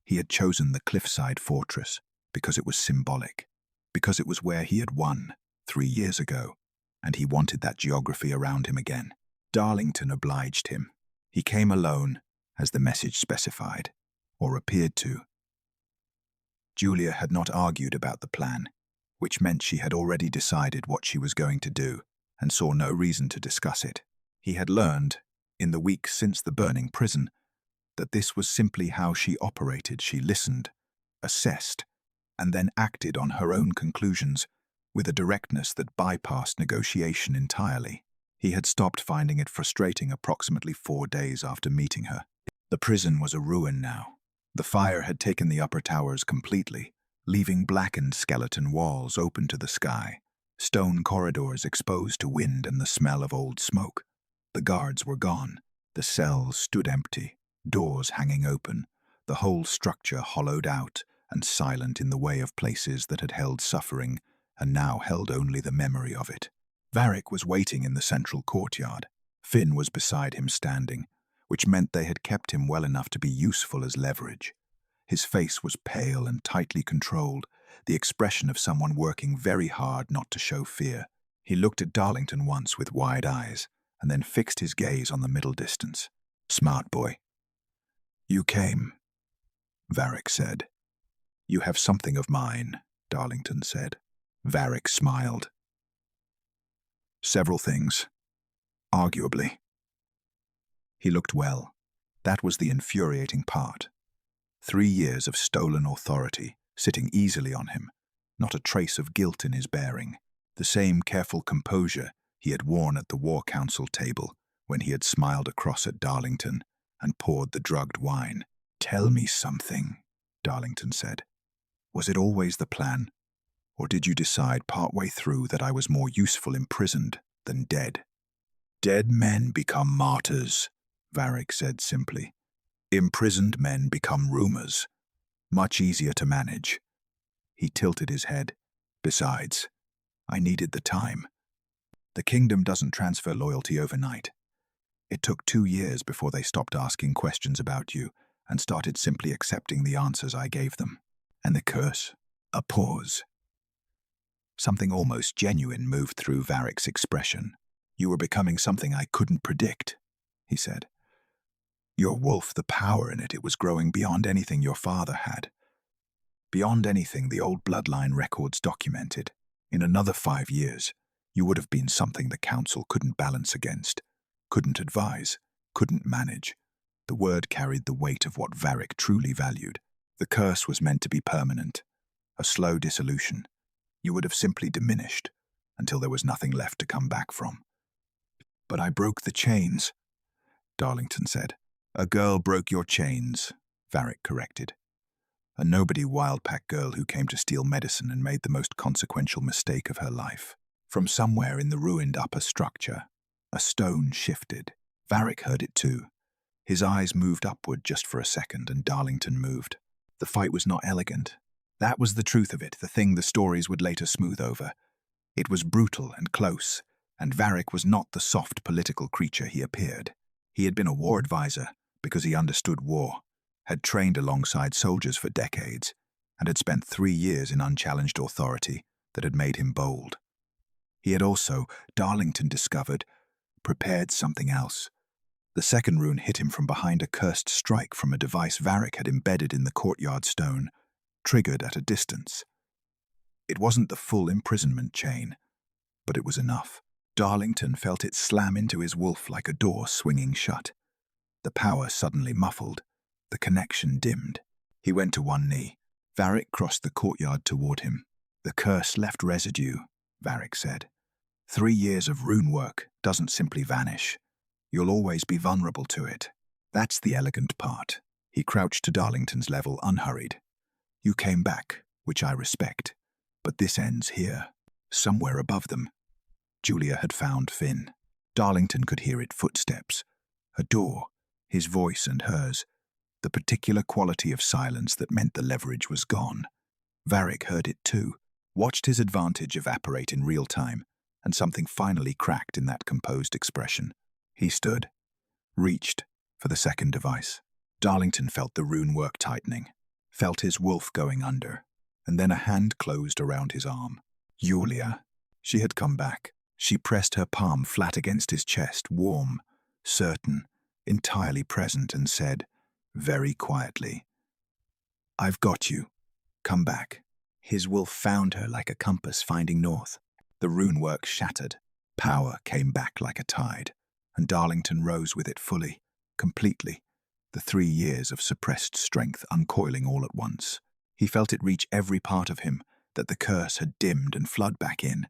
He had chosen the cliffside fortress because it was symbolic, because it was where he had won 3 years ago, and he wanted that geography around him again. Darlington obliged him. He came alone, as the message specified, or appeared to. Julia had not argued about the plan, which meant she had already decided what she was going to do, and saw no reason to discuss it. He had learned, in the weeks since the burning prison, that this was simply how she operated. She listened, assessed, and then acted on her own conclusions with a directness that bypassed negotiation entirely. He had stopped finding it frustrating approximately 4 days after meeting her. The prison was a ruin now. The fire had taken the upper towers completely, leaving blackened skeleton walls open to the sky, stone corridors exposed to wind and the smell of old smoke. The guards were gone. The cells stood empty, doors hanging open, the whole structure hollowed out and silent in the way of places that had held suffering and now held only the memory of it. Varric was waiting in the central courtyard. Finn was beside him standing, which meant they had kept him well enough to be useful as leverage. His face was pale and tightly controlled, the expression of someone working very hard not to show fear. He looked at Darlington once with wide eyes, and then fixed his gaze on the middle distance. "Smart boy." "You came," Varric said. "You have something of mine," Darlington said. Varric smiled. "Several things. Arguably." He looked well. That was the infuriating part. 3 years of stolen authority sitting easily on him, not a trace of guilt in his bearing. The same careful composure he had worn at the War Council table when he had smiled across at Darlington and poured the drugged wine. "Tell me something," Darlington said. "Was it always the plan? Or did you decide partway through that I was more useful imprisoned than dead?" "Dead men become martyrs," Varric said simply. "Imprisoned men become rumors. Much easier to manage." He tilted his head. "Besides, I needed the time. The kingdom doesn't transfer loyalty overnight. It took 2 years before they stopped asking questions about you and started simply accepting the answers I gave them. And the curse." A pause. Something almost genuine moved through Varric's expression. "You were becoming something I couldn't predict," he said. "Your wolf, the power in it was growing beyond anything your father had. Beyond anything the old bloodline records documented. In another 5 years, you would have been something the council couldn't balance against, couldn't advise, couldn't manage." The word carried the weight of what Varric truly valued. The curse was meant to be permanent, a slow dissolution. You would have simply diminished until there was nothing left to come back from. "But I broke the chains," Darlington said. "A girl broke your chains," Varric corrected. "A nobody wildpack girl who came to steal medicine and made the most consequential mistake of her life." From somewhere in the ruined upper structure, a stone shifted. Varric heard it too. His eyes moved upward just for a second, and Darlington moved. The fight was not elegant. That was the truth of it, the thing the stories would later smooth over. It was brutal and close, and Varric was not the soft political creature he appeared. He had been a war advisor because he understood war, had trained alongside soldiers for decades, and had spent 3 years in unchallenged authority that had made him bold. He had also, Darlington discovered, prepared something else. The second rune hit him from behind a cursed strike from a device Varric had embedded in the courtyard stone, triggered at a distance. It wasn't the full imprisonment chain, but it was enough. Darlington felt it slam into his wolf like a door swinging shut. The power suddenly muffled. The connection dimmed. He went to one knee. Varric crossed the courtyard toward him. "The curse left residue," Varric said. 3 years of rune work doesn't simply vanish. You'll always be vulnerable to it. That's the elegant part." He crouched to Darlington's level, unhurried. "You came back, which I respect, but this ends here." Somewhere above them, Julia had found Finn. Darlington could hear it, footsteps. A door, his voice and hers, the particular quality of silence that meant the leverage was gone. Varric heard it too, watched his advantage evaporate in real time, and something finally cracked in that composed expression. He stood, reached for the second device. Darlington felt the rune work tightening, felt his wolf going under, and then a hand closed around his arm. Julia. She had come back. She pressed her palm flat against his chest, warm, certain, entirely present, and said, very quietly, "I've got you. Come back." His wolf found her like a compass finding north. The rune work shattered. Power came back like a tide, and Darlington rose with it fully, completely, the 3 years of suppressed strength uncoiling all at once. He felt it reach every part of him that the curse had dimmed and flood back in,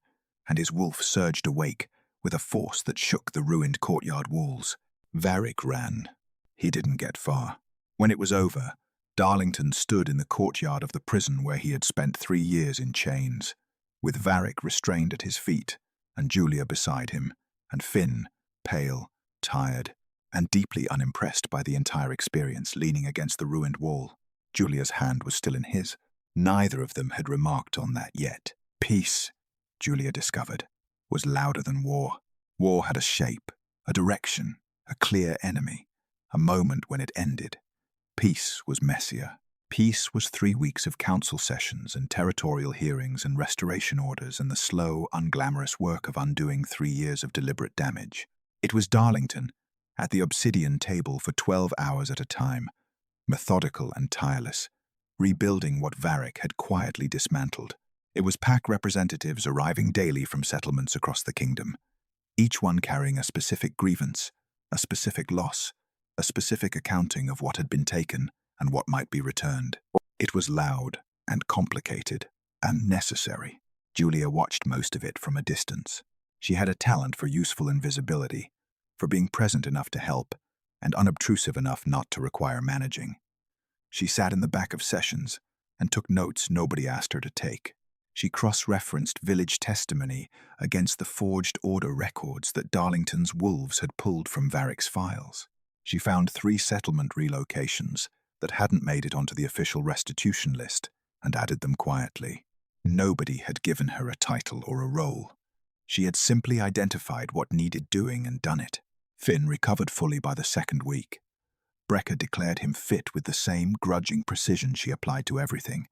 and his wolf surged awake with a force that shook the ruined courtyard walls. Varric ran. He didn't get far. When it was over, Darlington stood in the courtyard of the prison where he had spent 3 years in chains, with Varric restrained at his feet, and Julia beside him, and Finn, pale, tired, and deeply unimpressed by the entire experience, leaning against the ruined wall. Julia's hand was still in his. Neither of them had remarked on that yet. Peace, Julia discovered, was louder than war. War had a shape, a direction, a clear enemy, a moment when it ended. Peace was messier. Peace was 3 weeks of council sessions and territorial hearings and restoration orders and the slow, unglamorous work of undoing 3 years of deliberate damage. It was Darlington, at the obsidian table for 12 hours at a time, methodical and tireless, rebuilding what Varric had quietly dismantled. It was pack representatives arriving daily from settlements across the kingdom, each one carrying a specific grievance, a specific loss, a specific accounting of what had been taken and what might be returned. It was loud and complicated and necessary. Julia watched most of it from a distance. She had a talent for useful invisibility, for being present enough to help, and unobtrusive enough not to require managing. She sat in the back of sessions and took notes nobody asked her to take. She cross-referenced village testimony against the forged order records that Darlington's wolves had pulled from Varric's files. She found 3 settlement relocations that hadn't made it onto the official restitution list and added them quietly. Nobody had given her a title or a role. She had simply identified what needed doing and done it. Finn recovered fully by the 2nd week. Brecca declared him fit with the same grudging precision she applied to everything,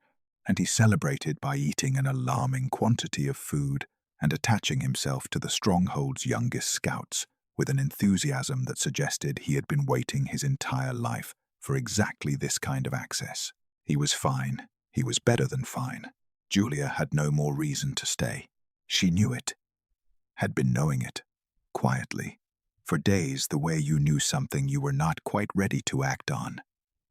and he celebrated by eating an alarming quantity of food and attaching himself to the stronghold's youngest scouts with an enthusiasm that suggested he had been waiting his entire life for exactly this kind of access. He was fine. He was better than fine. Julia had no more reason to stay. She knew it. Had been knowing it. Quietly. For days, the way you knew something you were not quite ready to act on.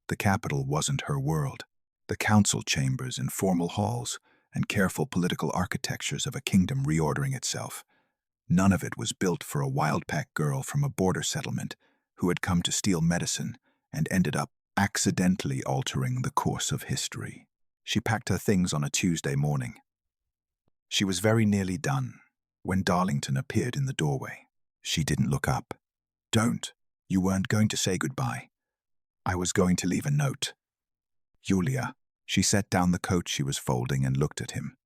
The capital wasn't her world. The council chambers and formal halls and careful political architectures of a kingdom reordering itself. None of it was built for a wild-pack girl from a border settlement who had come to steal medicine and ended up accidentally altering the course of history. She packed her things on a Tuesday morning. She was very nearly done when Darlington appeared in the doorway. She didn't look up. "Don't. You weren't going to say goodbye." "I was going to leave a note." "Julia." She set down the coat she was folding and looked at him.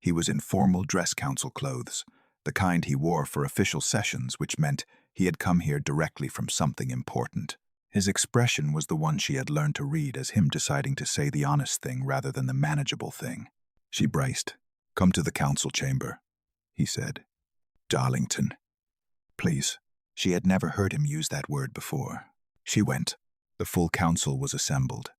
He was in formal dress council clothes, the kind he wore for official sessions, which meant he had come here directly from something important. His expression was the one she had learned to read as him deciding to say the honest thing rather than the manageable thing. She braced. "Come to the council chamber," he said. "Darlington. Please." She had never heard him use that word before. She went. The full council was assembled.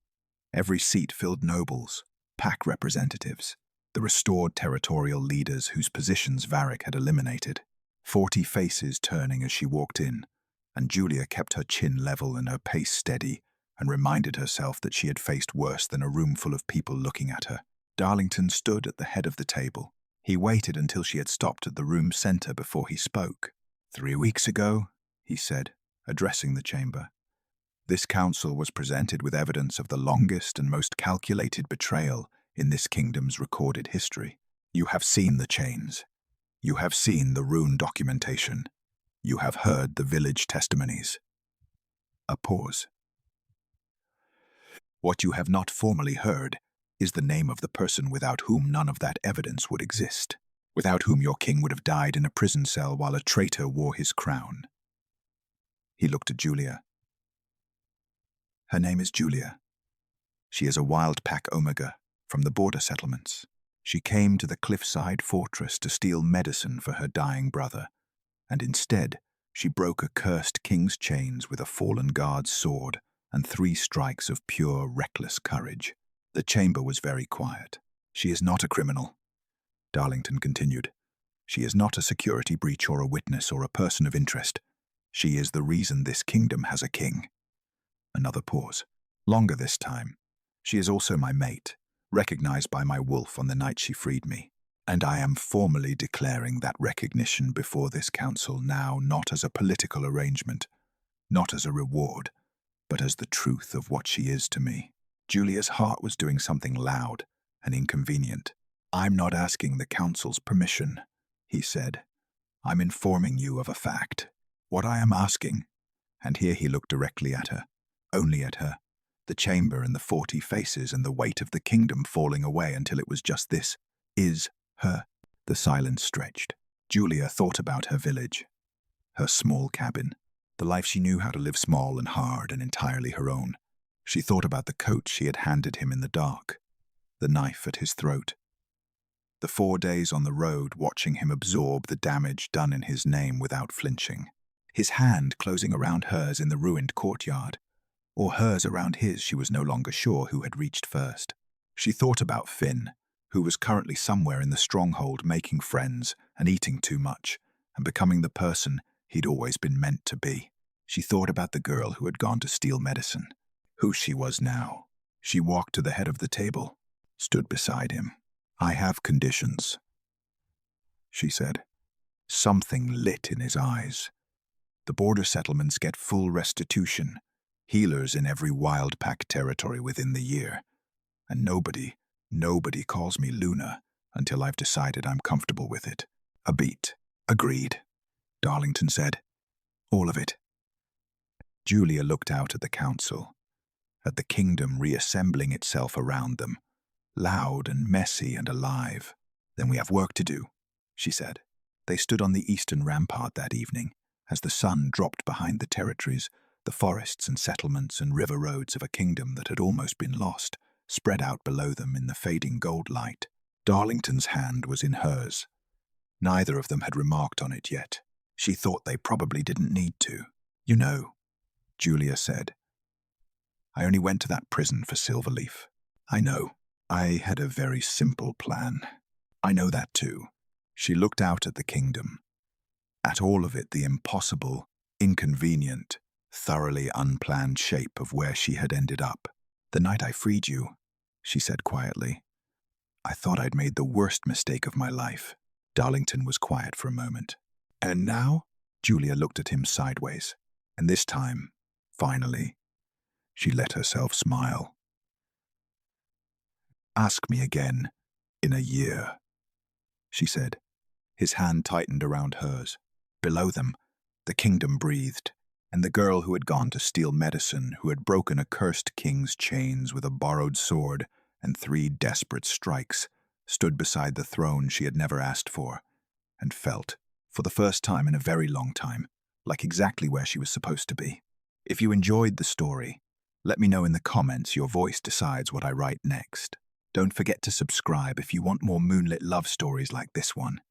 Every seat filled nobles, pack representatives, the restored territorial leaders whose positions Varric had eliminated. 40 faces turning as she walked in, and Julia kept her chin level and her pace steady and reminded herself that she had faced worse than a room full of people looking at her. Darlington stood at the head of the table. He waited until she had stopped at the room's center before he spoke. 3 weeks ago, he said, addressing the chamber, this council was presented with evidence of the longest and most calculated betrayal in this kingdom's recorded history. You have seen the chains. You have seen the rune documentation. You have heard the village testimonies. A pause. What you have not formally heard is the name of the person without whom none of that evidence would exist, without whom your king would have died in a prison cell while a traitor wore his crown. He looked at Julia. Her name is Julia. She is a wild pack Omega from the border settlements. She came to the cliffside fortress to steal medicine for her dying brother, and instead she broke a cursed king's chains with a fallen guard's sword and 3 strikes of pure, reckless courage. The chamber was very quiet. She is not a criminal, Darlington continued. She is not a security breach or a witness or a person of interest. She is the reason this kingdom has a king. Another pause. Longer this time. She is also my mate, recognized by my wolf on the night she freed me. And I am formally declaring that recognition before this council now not as a political arrangement, not as a reward, but as the truth of what she is to me. Julia's heart was doing something loud and inconvenient. I'm not asking the council's permission, he said. I'm informing you of a fact. What I am asking, and here he looked directly at her, only at her, the chamber and the 40 faces and the weight of the kingdom falling away until it was just this, is her. The silence stretched. Julia thought about her village, her small cabin, the life she knew how to live small and hard and entirely her own. She thought about the coat she had handed him in the dark, the knife at his throat, the 4 days on the road watching him absorb the damage done in his name without flinching. his hand closing around hers in the ruined courtyard, or hers around his. She was no longer sure who had reached first. She thought about Finn, who was currently somewhere in the stronghold making friends and eating too much, and becoming the person he'd always been meant to be. She thought about the girl who had gone to steal medicine, who she was now. She walked to the head of the table, stood beside him. "I have conditions," she said. Something lit in his eyes. "The border settlements get full restitution, healers in every wild pack territory within the year, and nobody calls me Luna until I've decided I'm comfortable with it." "A beat." "Agreed," Darlington said. "All of it." Julia looked out at the council, at the kingdom reassembling itself around them, loud and messy and alive. "Then we have work to do," she said. They stood on the eastern rampart that evening, as the sun dropped behind the territories, the forests and settlements and river roads of a kingdom that had almost been lost, spread out below them in the fading gold light. Darlington's hand was in hers. Neither of them had remarked on it yet. She thought they probably didn't need to. "You know," Julia said, "I only went to that prison for Silverleaf." "I know. I had a very simple plan." "I know that too." She looked out at the kingdom, at all of it, the impossible, inconvenient, thoroughly unplanned shape of where she had ended up. "The night I freed you," she said quietly, "I thought I'd made the worst mistake of my life." Darlington was quiet for a moment. "And now?" Julia looked at him sideways, and this time, finally, she let herself smile. "Ask me again in a year," she said. His hand tightened around hers. Below them, the kingdom breathed, and the girl who had gone to steal medicine, who had broken a cursed king's chains with a borrowed sword and 3 desperate strikes, stood beside the throne she had never asked for, and felt, for the first time in a very long time, like exactly where she was supposed to be. If you enjoyed the story, let me know in the comments. Your voice decides what I write next. Don't forget to subscribe if you want more moonlit love stories like this one.